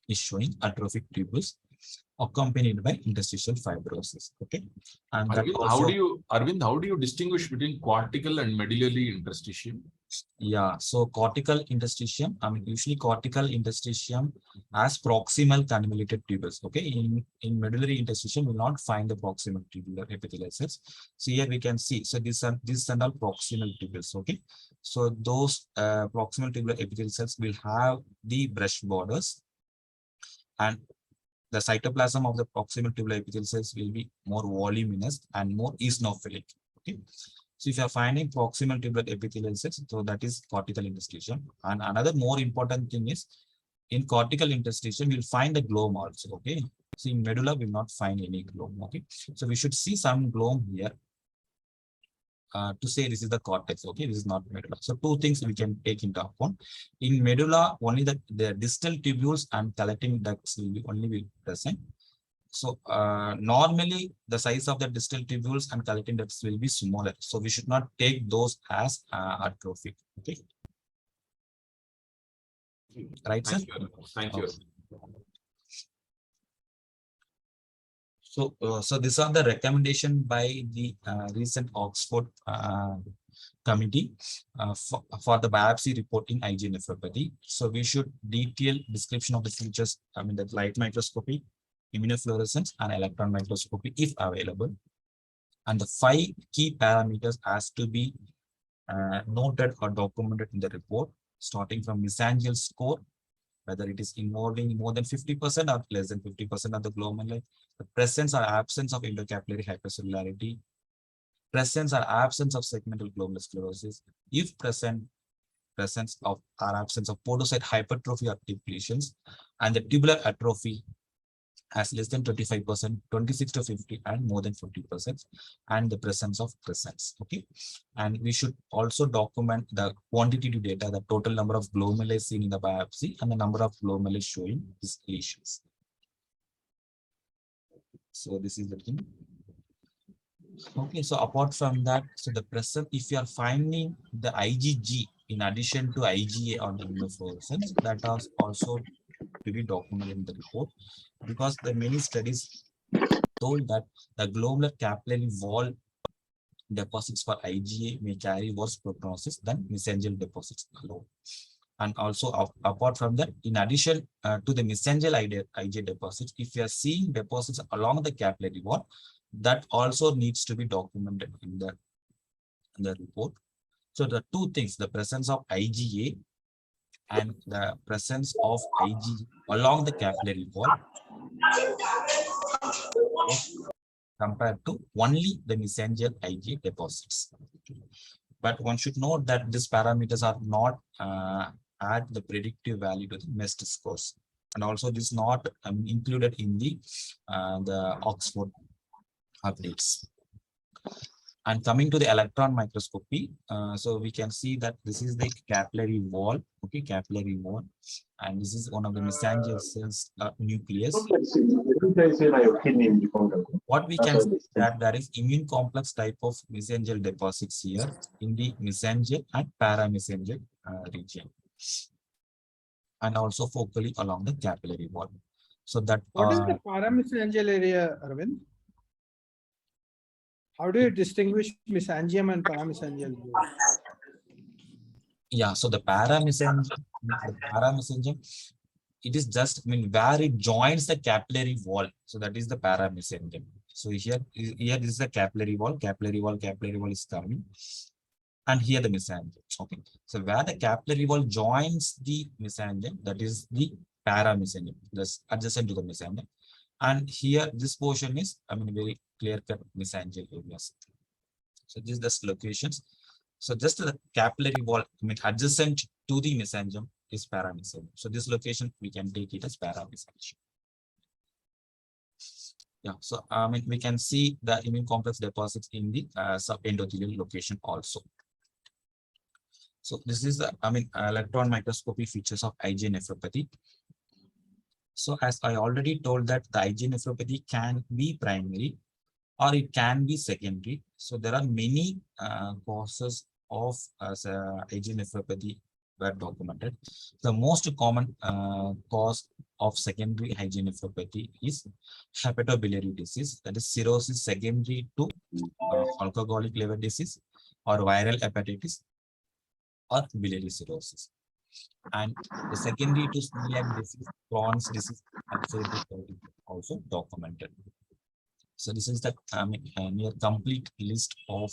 is showing atrophic tubules accompanied by interstitial fibrosis. Okay, and that Arvind, also, how do you distinguish between cortical and medullary interstitium? yeah, so cortical interstitium, I mean, usually cortical interstitium has proximal cannulated tubules. Okay, in medullary interstitium, we will not find the proximal tubular epithelial cells. So here we can see, so this are all proximal tubules. Okay, so those proximal tubular epithelial cells will have the brush borders, and the cytoplasm of the proximal tubular epithelial cells will be more voluminous and more eosinophilic. Okay, so if you are finding proximal tubular epithelial cells, so that is cortical interstitium. And another more important thing is, in cortical interstitium, you'll find the gloom also. Okay, so in medulla, we will not find any gloom. Okay, so we should see some gloom here to say this is the cortex. Okay, this is not medulla. So two things we can take into account. In medulla, only the distal tubules and collecting ducts will be only present. So normally the size of the distal tubules and collecting ducts will be smaller. So we should not take those as atrophic. Okay, right, sir? Thank you. So, so these are the recommendation by the recent Oxford committee for the biopsy reporting IgA nephropathy. So we should detail description of the features, I mean, the light microscopy, immunofluorescence, and electron microscopy if available. And the 5 key parameters has to be noted or documented in the report, starting from mesangial score, whether it is involving more than 50% or less than 50% of the glomeruli, the presence or absence of endocapillary hypercellularity, presence or absence of segmental glomerular sclerosis, if presence of or absence of podocyte hypertrophy or depletions, and the tubular atrophy has less than 25%, 26 to 50, and more than 50%, and the presence of crescents. Okay, and we should also document the quantitative data, the total number of glomeruli seen in the biopsy, and the number of glomeruli showing these lesions. So this is the thing. Okay, so apart from that, so the present, if you are finding the IgG in addition to IgA on the immunofluorescence, that is also to be documented in the report, because the many studies told that the glomerular capillary wall deposits for IgA may carry worse prognosis than mesangial deposits alone. And also, apart from that, in addition to the mesangial IgA deposits, if you are seeing deposits along the capillary wall, that also needs to be documented in the report. So the two things, the presence of IgA and the presence of Ig along the capillary wall compared to only the mesangial IgA deposits. But one should note that these parameters are not add the predictive value to the MEST scores. and also this is not included in the Oxford updates. And coming to the electron microscopy, so we can see that this is the capillary wall, okay, capillary wall, and this is one of the mesangial cells nucleus. What we can see that there is immune complex type of mesangial deposits here in the mesangial and paramesangial region, and also focally along the capillary wall. So that What is the paramesangial area, Aravind? How do you distinguish mesangium and paramesangial? yeah, so the paramesangium, it is just, I mean, where it joins the capillary wall. So that is the paramesangium. So here this is the capillary wall is coming. And here the mesangium. Okay. So where the capillary wall joins the mesangium, that is the paramesangium, that's adjacent to the mesangium. And here this portion is, I mean, very clear-cut mesangial areas. So this is the locations. So just the capillary wall, I mean, adjacent to the mesangium is paramesangium. So this location we can take it as paramesangium. Yeah. So I mean, we can see the immune complex deposits in the subendothelial location also. So this is the, I mean, electron microscopy features of IgA nephropathy. So as I already told that the IgA nephropathy can be primary or it can be secondary. So there are many causes of IgA nephropathy were documented. The most common cause of secondary IgA nephropathy is hepatobiliary disease, that is cirrhosis secondary to alcoholic liver disease or viral hepatitis or biliary cirrhosis. And the secondary to celiac disease, Crohn's disease, also documented. So this is the near complete list of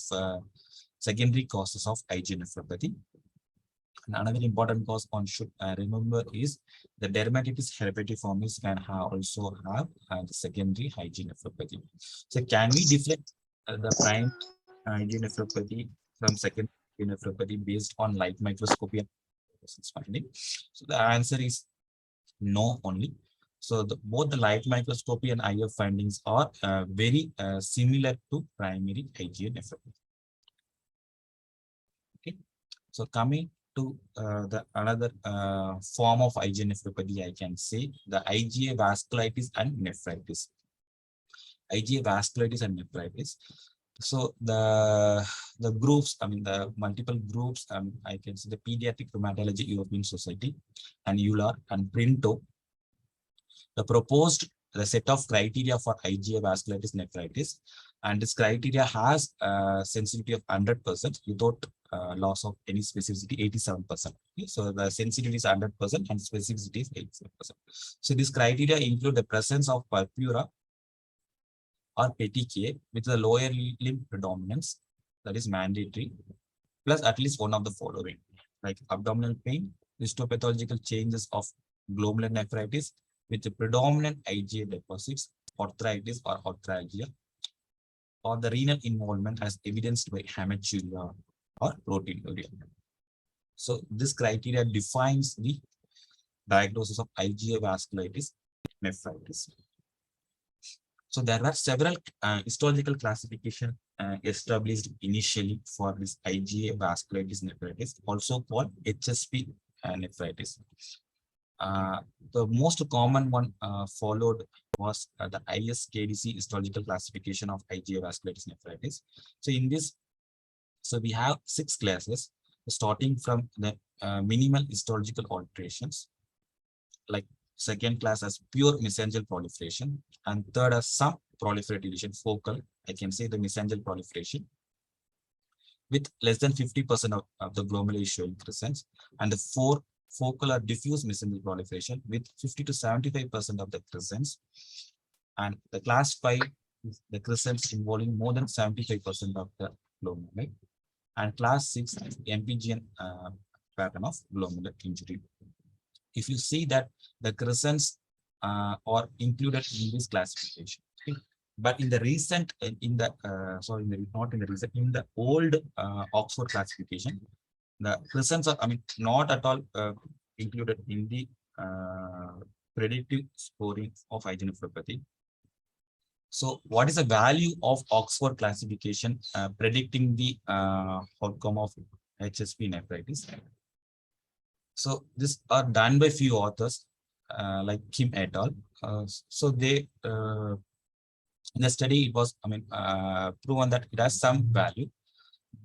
secondary causes of IgA nephropathy. And another important cause one should remember is the dermatitis herpetiformis can also have the secondary IgA nephropathy. So can we differentiate the prime IgA nephropathy from secondary nephropathy based on light microscopy and finding? So the answer is no only. So both the light microscopy and IF findings are very similar to primary IgA nephropathy. Okay, so coming to the another form of IgA nephropathy, I can say the IgA vasculitis and nephritis. IgA vasculitis and nephritis. So the groups, I mean the multiple groups, I can see the Pediatric Rheumatology European Society and EULAR and PRINTO. The set of criteria for IgA vasculitis nephritis, and this criteria has sensitivity of 100% without loss of any specificity, 87%. Okay? So the sensitivity is 100% and specificity is 87%. So this criteria include the presence of purpura or petechiae with the lower limb predominance, that is mandatory, plus at least one of the following, like abdominal pain, histopathological changes of glomerular nephritis with the predominant IgA deposits, arthritis or arthralgia, or the renal involvement as evidenced by hematuria or proteinuria. So this criteria defines the diagnosis of IgA vasculitis nephritis. So there were several histological classification established initially for this IgA vasculitis nephritis, also called HSP nephritis. The most common one followed was the ISKDC histological classification of IgA vasculitis nephritis. So in this, so we have 6 classes, starting from the minimal histological alterations, like second class as pure mesangial proliferation, and third as some proliferative lesion, focal, I can say the mesangial proliferation, with less than 50% of the glomeruli showing crescents, and the 4 focal or diffuse mesangial proliferation with 50 to 75% of the crescents, and the class 5 is the crescents involving more than 75% of the glomeruli, and class 6 is the MPGN pattern of glomerular injury. If you see that the crescents are included in this classification, okay? But in the recent, in the old Oxford classification, the crescents are, I mean, not at all included in the predictive scoring of IgA nephropathy. So what is the value of Oxford classification predicting the outcome of HSP nephritis? So these are done by few authors like Kim et al. So they in the study it was proven that it has some value,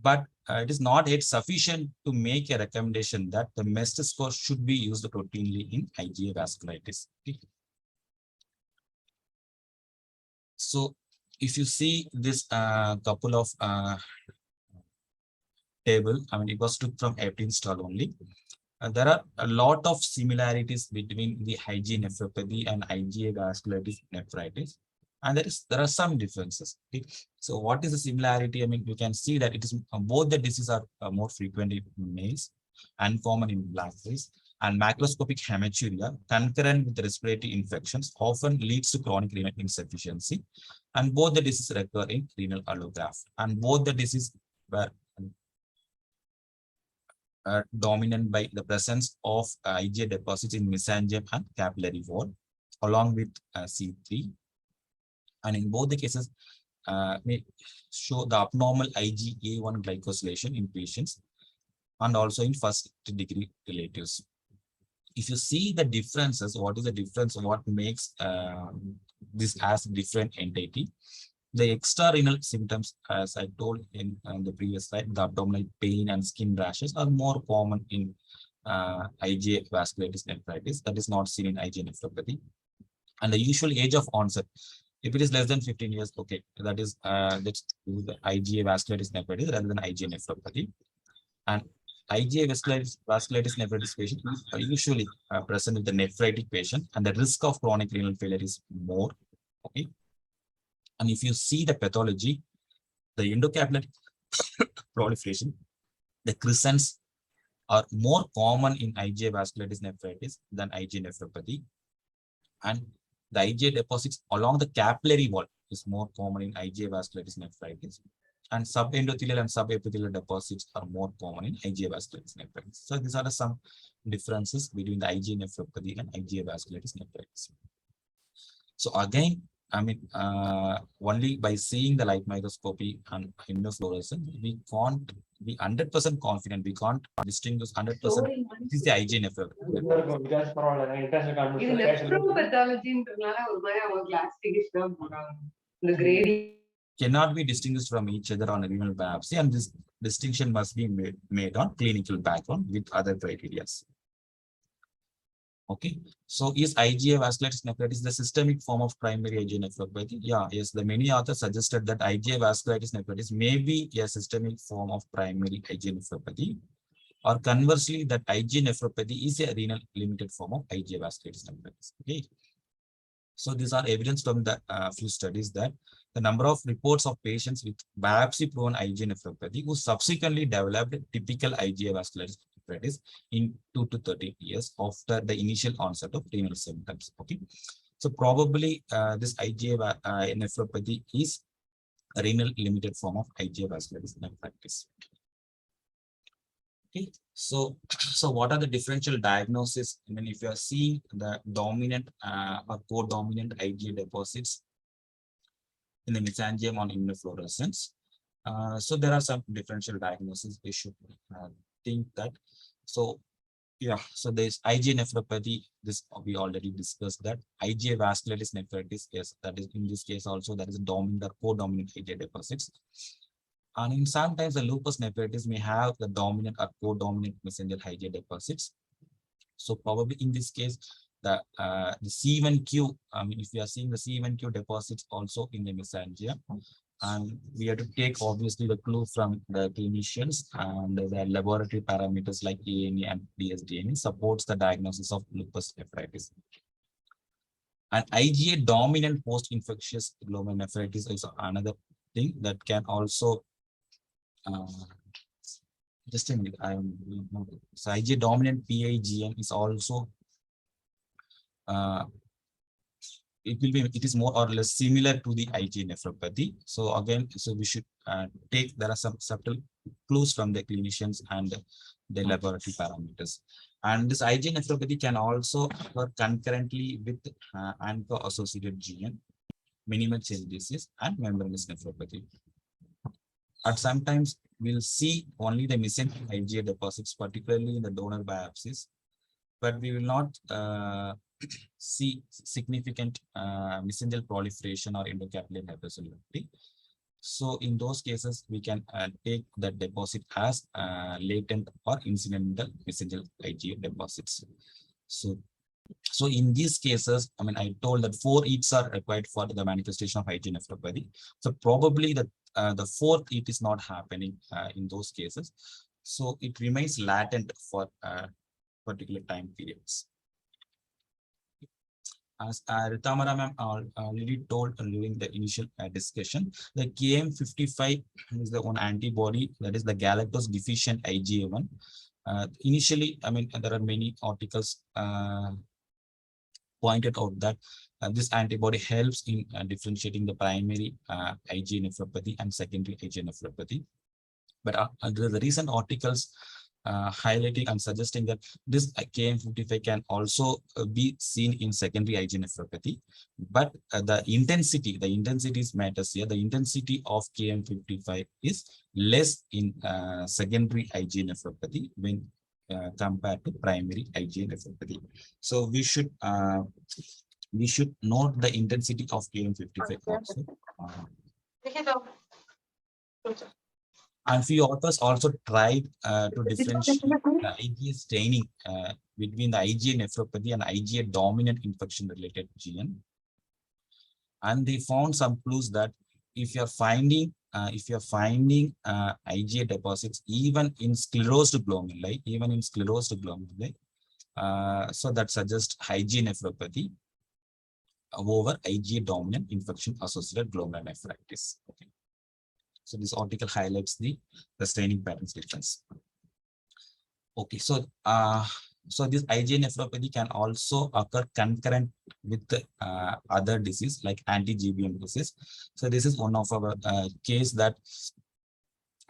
but it is not yet sufficient to make a recommendation that the MEST score should be used routinely in IgA vasculitis. Okay. So if you see this couple of table, it was took from 18 stall only. There are a lot of similarities between the IgA nephropathy and IgA vasculitis nephritis, and there are some differences. Okay? So what is the similarity? You can see that it is both the diseases are more frequent in males, uncommon in black race, and macroscopic hematuria concurrent with respiratory infections often leads to chronic renal insufficiency, and both the diseases recur in renal allograft, and both the diseases were dominant by the presence of IgA deposits in mesangium and capillary wall, along with C3. And in both the cases, may show the abnormal IgA1 glycosylation in patients and also in first degree relatives. If you see the differences, what is the difference? What makes this as different entity? The extrarenal symptoms, as I told in the previous slide, the abdominal pain and skin rashes are more common in IgA vasculitis nephritis. That is not seen in IgA nephropathy. And the usual age of onset, if it is less than 15 years, okay, that is that's the IgA vasculitis nephritis rather than IgA nephropathy. And IgA vasculitis nephritis patients are usually present with the nephritic patient, and the risk of chronic renal failure is more. Okay. And if you see the pathology, the endocapillary proliferation, the crescents are more common in IgA vasculitis nephritis than IgA nephropathy. And the IgA deposits along the capillary wall is more common in IgA vasculitis nephritis. And subendothelial and subepithelial deposits are more common in IgA vasculitis nephritis. So these are some differences between the IgA nephropathy and IgA vasculitis nephritis. So again, only by seeing the light microscopy and immunofluorescence, we can't be 100% confident. We can't distinguish 100%. This is the IgA nephropathy. Cannot be distinguished from each other on a renal biopsy, and this distinction must be made on clinical background with other criteria. Okay, so is IgA vasculitis nephritis the systemic form of primary IgA nephropathy? Yeah, yes, the many authors suggested that IgA vasculitis nephritis may be a systemic form of primary IgA nephropathy, or conversely, that IgA nephropathy is a renal limited form of IgA vasculitis nephritis. Okay, so these are evidence from the few studies that the number of reports of patients with biopsy-proven IgA nephropathy who subsequently developed typical IgA vasculitis nephritis in 2 to 13 years after the initial onset of renal symptoms. Okay, so probably this IgA nephropathy is a renal limited form of IgA vasculitis nephritis. Okay, so what are the differential diagnoses? If you are seeing the dominant or co-dominant IgA deposits in the mesangium on immunofluorescence, so there are some differential diagnoses we should think that. So yeah, so there's IgA nephropathy. This we already discussed that. IgA vasculitis nephritis, yes, that is in this case also that is a dominant or co-dominant IgA deposits. And in sometimes the lupus nephritis may have the dominant or co-dominant mesangial IgA deposits. So probably in this case, the C1q, if we are seeing the C1q deposits also in the mesangium, and we have to take obviously the clue from the clinicians, and the laboratory parameters like ANE and dsDNA supports the diagnosis of lupus nephritis. And IgA dominant post-infectious glomerulonephritis is another thing that can also just a minute. So IgA dominant PIGN is also it is more or less similar to the IgA nephropathy. So again, so we should take there are some subtle clues from the clinicians and the laboratory parameters. And this IgA nephropathy can also occur concurrently with ANCA-associated GN, minimal changes, and membranous nephropathy. At sometimes we'll see only the mesenteric IgA deposits, particularly in the donor biopsies, but we will not see significant mesenteric proliferation or endocapillary hypercellularity. So in those cases, we can take that deposit as latent or incidental mesenteric IgA deposits. So in these cases, I mean, I told that 4 EATs are required for the manifestation of IgA nephropathy. So probably the 4th EAT is not happening in those cases. So it remains latent for particular time periods. As Ritamara ma'am already told during the initial discussion, the KM55 is the one antibody, that is the galactose deficient IgA1. Initially, I mean, there are many articles pointed out that this antibody helps in differentiating the primary IgA nephropathy and secondary IgA nephropathy. But the recent articles highlighting and suggesting that this KM55 can also be seen in secondary IgA nephropathy, but the intensity matters here. The intensity of KM55 is less in secondary IgA nephropathy when compared to primary IgA nephropathy. So we should note the intensity of KM55 also. And few authors also tried to differentiate the IgA staining between the IgA nephropathy and IgA dominant infection-related GN. And they found some clues that if you're finding IgA deposits even in sclerosed glomeruli, so that suggests IgA nephropathy over IgA dominant infection-associated glomerular nephritis. Okay. So this article highlights the staining patterns difference. Okay, so this IgA nephropathy can also occur concurrent with the, other disease like anti-GBM disease. So this is one of our case that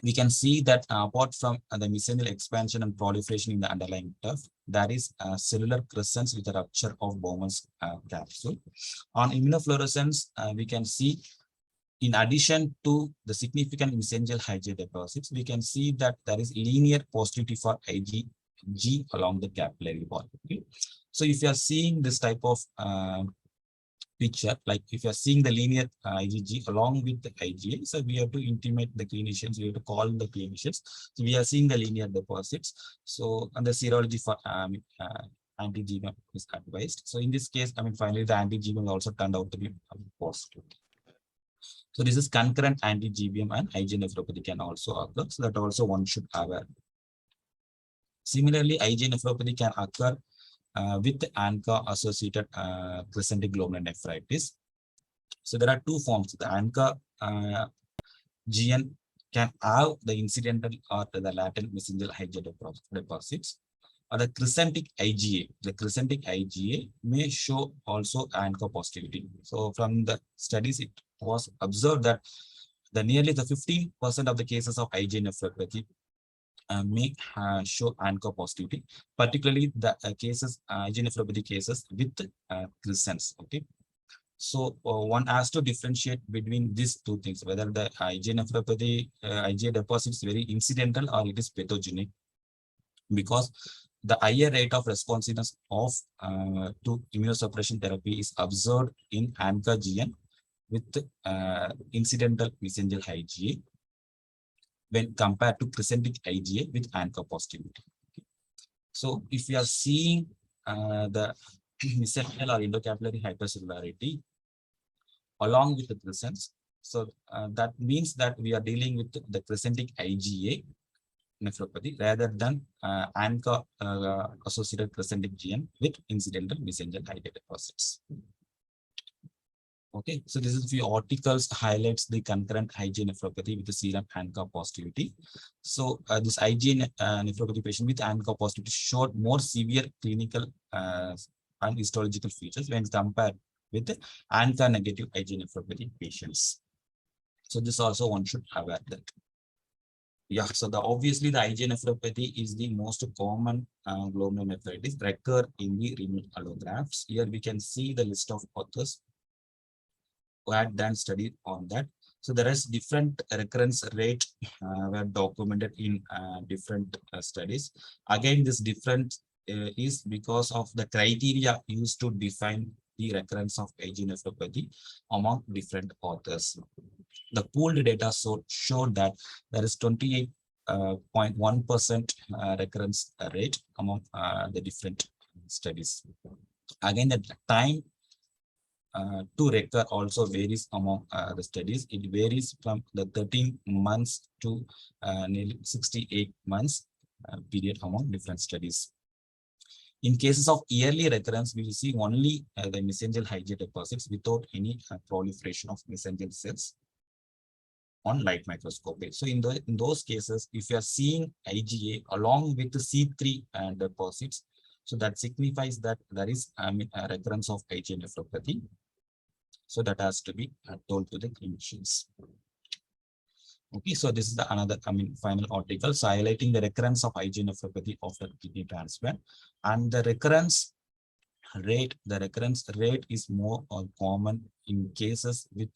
we can see that apart from the mesenteric expansion and proliferation in the underlying turf, there is cellular crescents with a rupture of Bowman's capsule. On immunofluorescence, we can see, in addition to the significant mesangial IgA deposits, we can see that there is linear positivity for IgG along the capillary wall. Okay? So if you are seeing this type of picture, like if you are seeing the linear IgG along with the IgA, so we have to intimate the clinicians, we have to call the clinicians. So we are seeing the linear deposits. So and the serology for anti-GBM is advised. So in this case, I mean, finally the anti-GBM also turned out to be positive. So this is concurrent anti-GBM and IgA nephropathy can also occur. So that also one should aware. Similarly, IgA nephropathy can occur with ANCA-associated crescentic glomerular nephritis. So there are two forms. The ANCA GN can have the incidental or the latent mesangial IgA deposits. Or the crescentic IgA. The crescentic IgA may show also ANCA positivity. So from the studies, it was observed that nearly the 15% of the cases of IgA nephropathy may show ANCA positivity, particularly the cases, IgA nephropathy cases with crescents. Okay, so one has to differentiate between these two things, whether the IgA nephropathy, IgA deposit is very incidental or it is pathogenic, because the higher rate of responsiveness of to immunosuppression therapy is observed in ANCA GN with incidental mesangial IgA when compared to crescentic IgA with ANCA positivity. Okay. So if we are seeing the mesangial or endocapillary hypercellularity along with the crescents, so that means that we are dealing with the crescentic IgA nephropathy rather than ANCA associated crescentic GN with incidental mesangial IgA deposits. Okay, so this is few articles highlights the concurrent IgA nephropathy with the serum ANCA positivity. So this IgA nephropathy patient with ANCA positivity showed more severe clinical and histological features when compared with the ANCA negative IgA nephropathy patients. So this also one should aware that. Yeah, so obviously the IgA nephropathy is the most common glomerular nephritis recur in the renal allografts. Here we can see the list of authors who had done study on that. So there is different recurrence rate were documented in different studies. Again, this difference is because of the criteria used to define the recurrence of IgA nephropathy among different authors. The pooled data showed that there is 28.1% recurrence rate among the different studies. Again, the time to recur also varies among the studies. It varies from the 13 months to nearly 68 months period among different studies. In cases of yearly recurrence, we will see only the mesangial IgA deposits without any proliferation of mesangial cells on light microscopy. So in those cases, if you are seeing IgA along with the C3 deposits, so that signifies that there is a recurrence of IgA nephropathy. So that has to be told to the clinicians. Okay, so this is the another final article, so highlighting the recurrence of IgA nephropathy after kidney transplant, and the recurrence rate is more common in cases with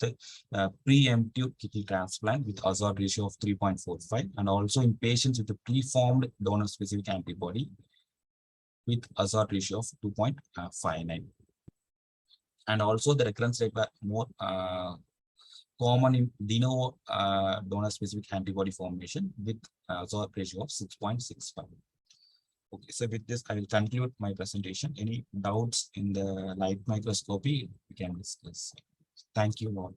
preemptive kidney transplant with hazard ratio of 3.45, and also in patients with a preformed donor specific antibody with hazard ratio of 2.59. And also the recurrence rate were more common in de novo donor specific antibody formation with hazard ratio of 6.65. Okay, so with this, I will conclude my presentation. Any doubts in the light microscopy, we can discuss. Thank you all.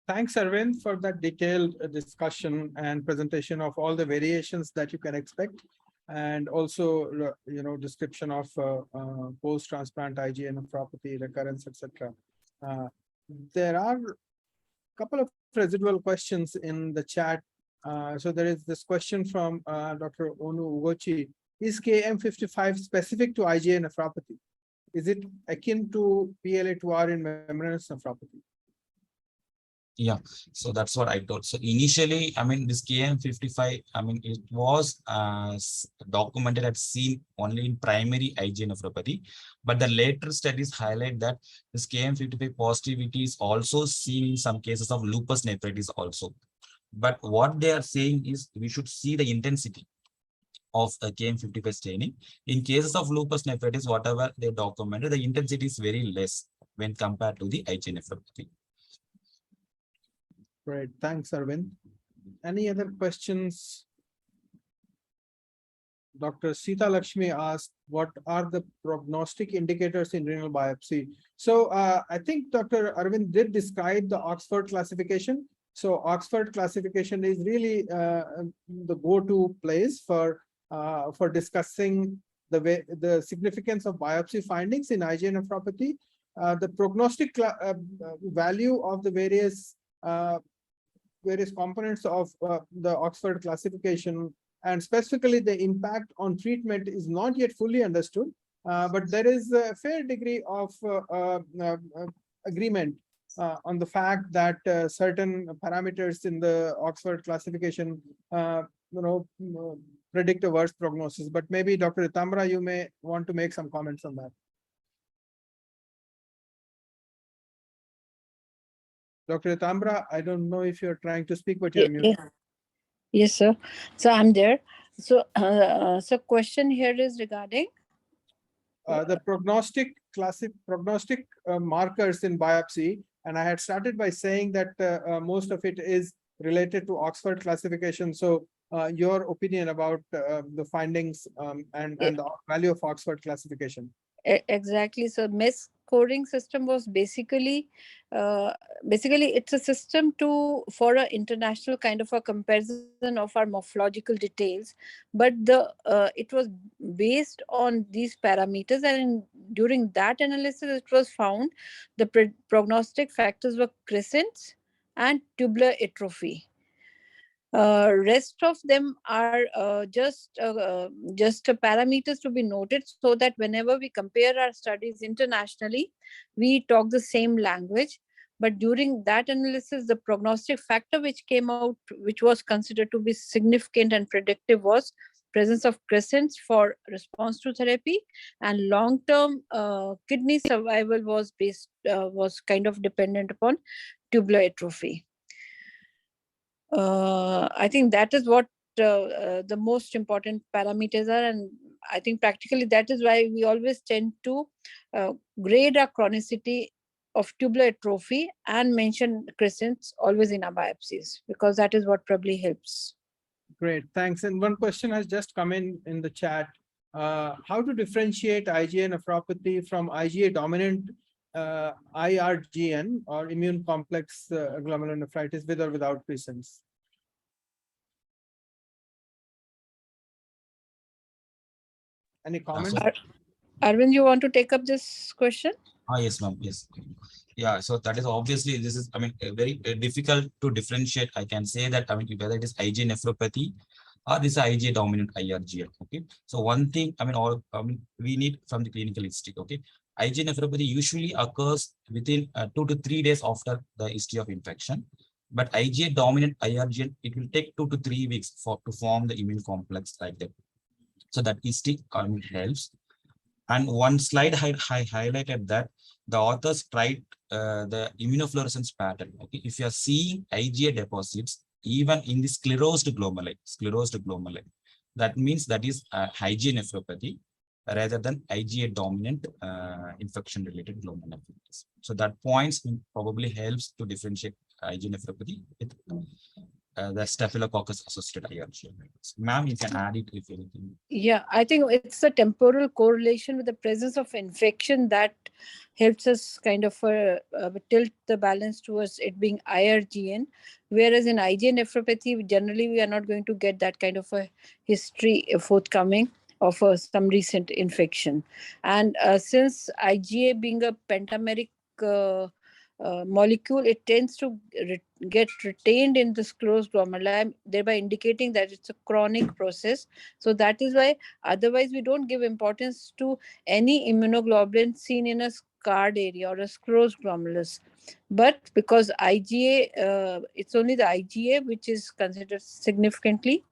Thanks, Aravind, for that detailed discussion and presentation of all the variations that you can expect, and also, description of post-transplant IgA nephropathy, recurrence, etc. There are a couple of residual questions in the chat. So there is this question from Dr. Onu Ugochi. Is KM55 specific to IgA nephropathy? Is it akin to PLA2R in membranous nephropathy? Yeah, so that's what I told. So initially, this KM55, it was documented and seen only in primary IgA nephropathy, but the later studies highlight that this KM55 positivity is also seen in some cases of lupus nephritis also. But what they are saying is we should see the intensity of a KM55 staining. In cases of lupus nephritis, whatever they documented, the intensity is very less when compared to the IgA nephropathy. Great, thanks, Aravind. Any other questions? Dr. Sita Lakshmi asked, what are the prognostic indicators in renal biopsy? So I think Dr. Aravind did describe the Oxford classification. So Oxford classification is really the go-to place for discussing the significance of biopsy findings in IgA nephropathy. The prognostic value of the various components of the Oxford classification, and specifically the impact on treatment, is not yet fully understood, but there is a fair degree of agreement on the fact that certain parameters in the Oxford classification predict a worse prognosis. But maybe Dr. Tamra, you may want to make some comments on that. Dr. Tambra, I don't know if you're trying to speak, but you're muted. Yes, sir. So I'm there. So, so question here is regarding the prognostic markers in biopsy, and I had started by saying that most of it is related to Oxford classification. So, your opinion about the findings and the value of Oxford classification. Exactly. So MES scoring system was basically it's a system for an international kind of a comparison of our morphological details, but it was based on these parameters, and during that analysis it was found the prognostic factors were crescents and tubular atrophy. Rest of them are just parameters to be noted, so that whenever we compare our studies internationally, we talk the same language. But during that analysis, the prognostic factor which came out, which was considered to be significant and predictive, was presence of crescents for response to therapy, and long-term kidney survival was kind of dependent upon tubular atrophy. I think that is what the most important parameters are, and I think practically that is why we always tend to grade our chronicity of tubular atrophy and mention crescents always in our biopsies, because that is what probably helps. Great, thanks. And one question has just come in the chat. How to differentiate IgA nephropathy from IgA dominant IRGN or immune complex glomerulonephritis with or without crescents? Any comments? Aravind, you want to take up this question? Yes, ma'am. Yes. Yeah. So that is obviously, this is, I mean, very difficult to differentiate. I can say that, I mean, whether it is IgA nephropathy or this IgA dominant IRGN. Okay. So one thing, I mean, we need from the clinical history. Okay. IgA nephropathy usually occurs within 2 to 3 days after the history of infection. But IgA dominant IRGN, it will take 2 to 3 weeks to form the immune complex like that. So that history helps. And one slide I highlighted that the authors tried the immunofluorescence pattern. Okay, if you are seeing IgA deposits even in the sclerosed glomeruli, that means that is IgA nephropathy rather than IgA dominant infection-related glomerulonephritis. So that points probably helps to differentiate IgA nephropathy with the staphylococcus associated IRGN. Ma'am, you can add it if anything. Yeah, I think it's a temporal correlation with the presence of infection that helps us kind of tilt the balance towards it being IRGN. Whereas in IgA nephropathy, generally we are not going to get that kind of a history forthcoming of some recent infection. And since IgA being a pentameric molecule, it tends to get retained in the sclerosed glomeruli, thereby indicating that it's a chronic process. So that is why otherwise we don't give importance to any immunoglobulin seen in a scarred area or a sclerosed glomerulus. But because IgA, it's only the IgA which is considered significantly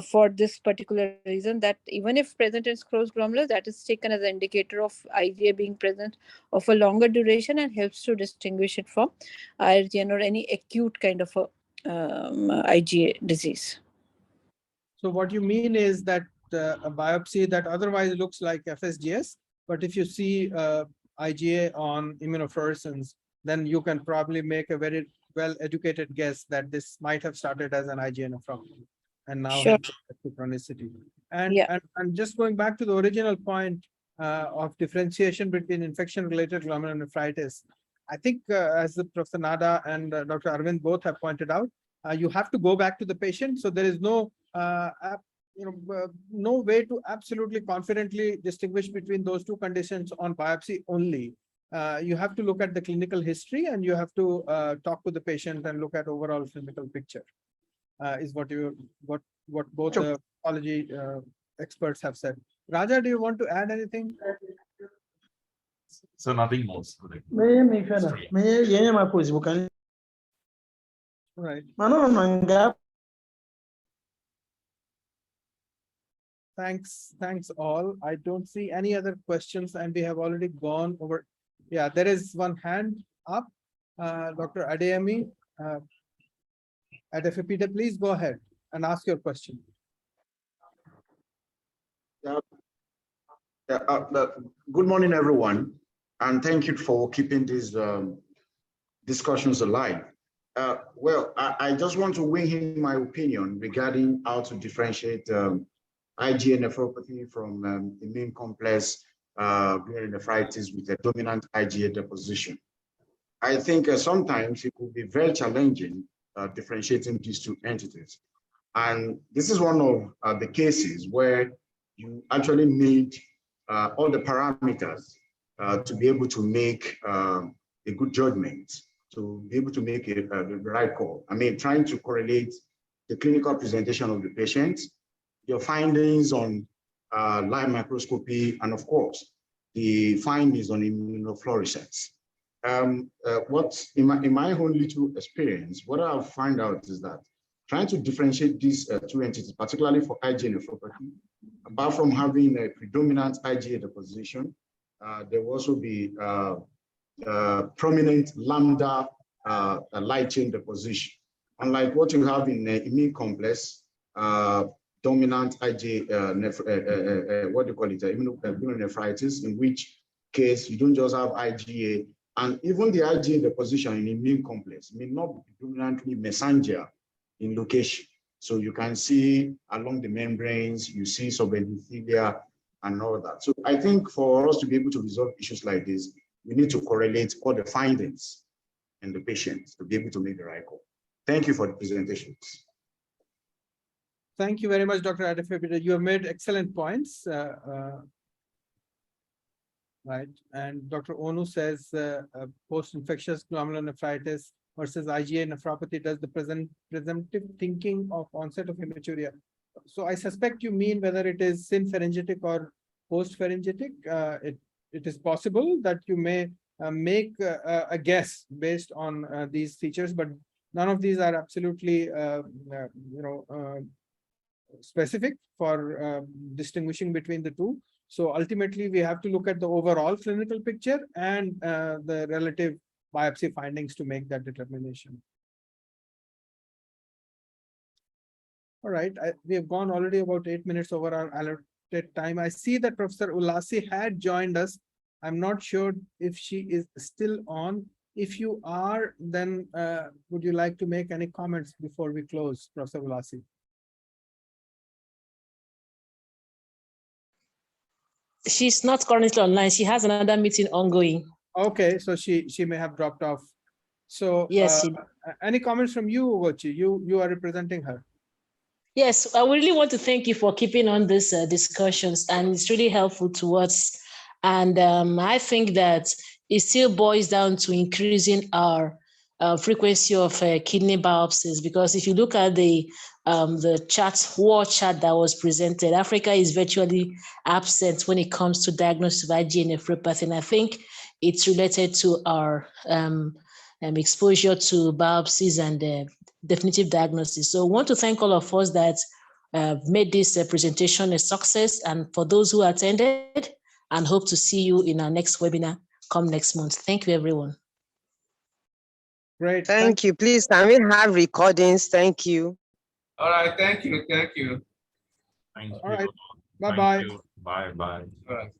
for this particular reason, that even if present in sclerosed glomerulus, that is taken as an indicator of IgA being present of a longer duration and helps to distinguish it from IRGN or any acute kind of a IgA disease. So what you mean is that a biopsy that otherwise looks like FSGS, but if you see IgA on immunofluorescence, then you can probably make a very well-educated guess that this might have started as an IgA nephropathy and now Sure. to chronicity. And, Yeah. and just going back to the original point of differentiation between infection-related glomerulonephritis, I think as the Professor Nada and Dr. Aravind both have pointed out, you have to go back to the patient. So there is no no way to absolutely confidently distinguish between those two conditions on biopsy only. You have to look at the clinical history and you have to talk to the patient and look at overall clinical picture. Is what both the pathology experts have said. Raja, do you want to add anything? So nothing more. Right. Thanks all. I don't see any other questions and we have already gone over. Yeah, there is one hand up. Dr. Adeyemi, at FAPTA, please go ahead and ask your question. Good morning, everyone, and thank you for keeping these discussions alive. Well, I just want to weigh in my opinion regarding how to differentiate IgA nephropathy from immune complex glomerulonephritis with a dominant IgA deposition. I think sometimes it could be very challenging differentiating these two entities. And this is one of the cases where you actually need all the parameters to be able to make a good judgment, to be able to make the right call. I mean, trying to correlate the clinical presentation of the patient, your findings on live microscopy, and of course, the findings on immunofluorescence. what in my own little experience, what I've found out is that trying to differentiate these two entities, particularly for IgA nephropathy, apart from having a predominant IgA deposition, there will also be prominent lambda light chain deposition. Unlike what you have in immune complex, dominant IgA, what do you call it, immunonephritis, in which case you don't just have IgA, and even the IgA deposition in immune complex may not be predominantly mesangial in location. So you can see along the membranes, you see subendothelia and all that. So I think for us to be able to resolve issues like this, we need to correlate all the findings in the patients to be able to make the right call. Thank you for the presentations. Thank you very much, Dr. Adefebide. You have made excellent points. Right. And Dr. Onu says post-infectious glomerulonephritis versus IgA nephropathy does the presumptive thinking of onset of hematuria. So I suspect you mean whether it is synpharyngitic or post-pharyngitic. It is possible that you may make a guess based on these features, but none of these are absolutely specific for distinguishing between the two. So ultimately, we have to look at the overall clinical picture and the relative biopsy findings to make that determination. All right, we have gone already about 8 minutes over our allotted time. I see that Professor Ulasi had joined us. I'm not sure if she is still on. If you are, then would you like to make any comments before we close, Professor Ulasi? She's not currently online. She has another meeting ongoing. Okay, so she may have dropped off. So yes, any comments from you, Ugochi? You are representing her. Yes, I really want to thank you for keeping on these discussions, and it's really helpful to us. And I think that it still boils down to increasing our frequency of kidney biopsies, because if you look at the world chart that was presented, Africa is virtually absent when it comes to diagnosis of IgA nephropathy, and I think it's related to our exposure to biopsies and definitive diagnosis. So I want to thank all of us that made this presentation a success, and for those who attended, and hope to see you in our next webinar come next month. Thank you, everyone. Great. Thank you. Please, can we have recordings? Thank you. All right. Thank you. Thank you. Thank you. All right. Bye-bye. Bye-bye. All right.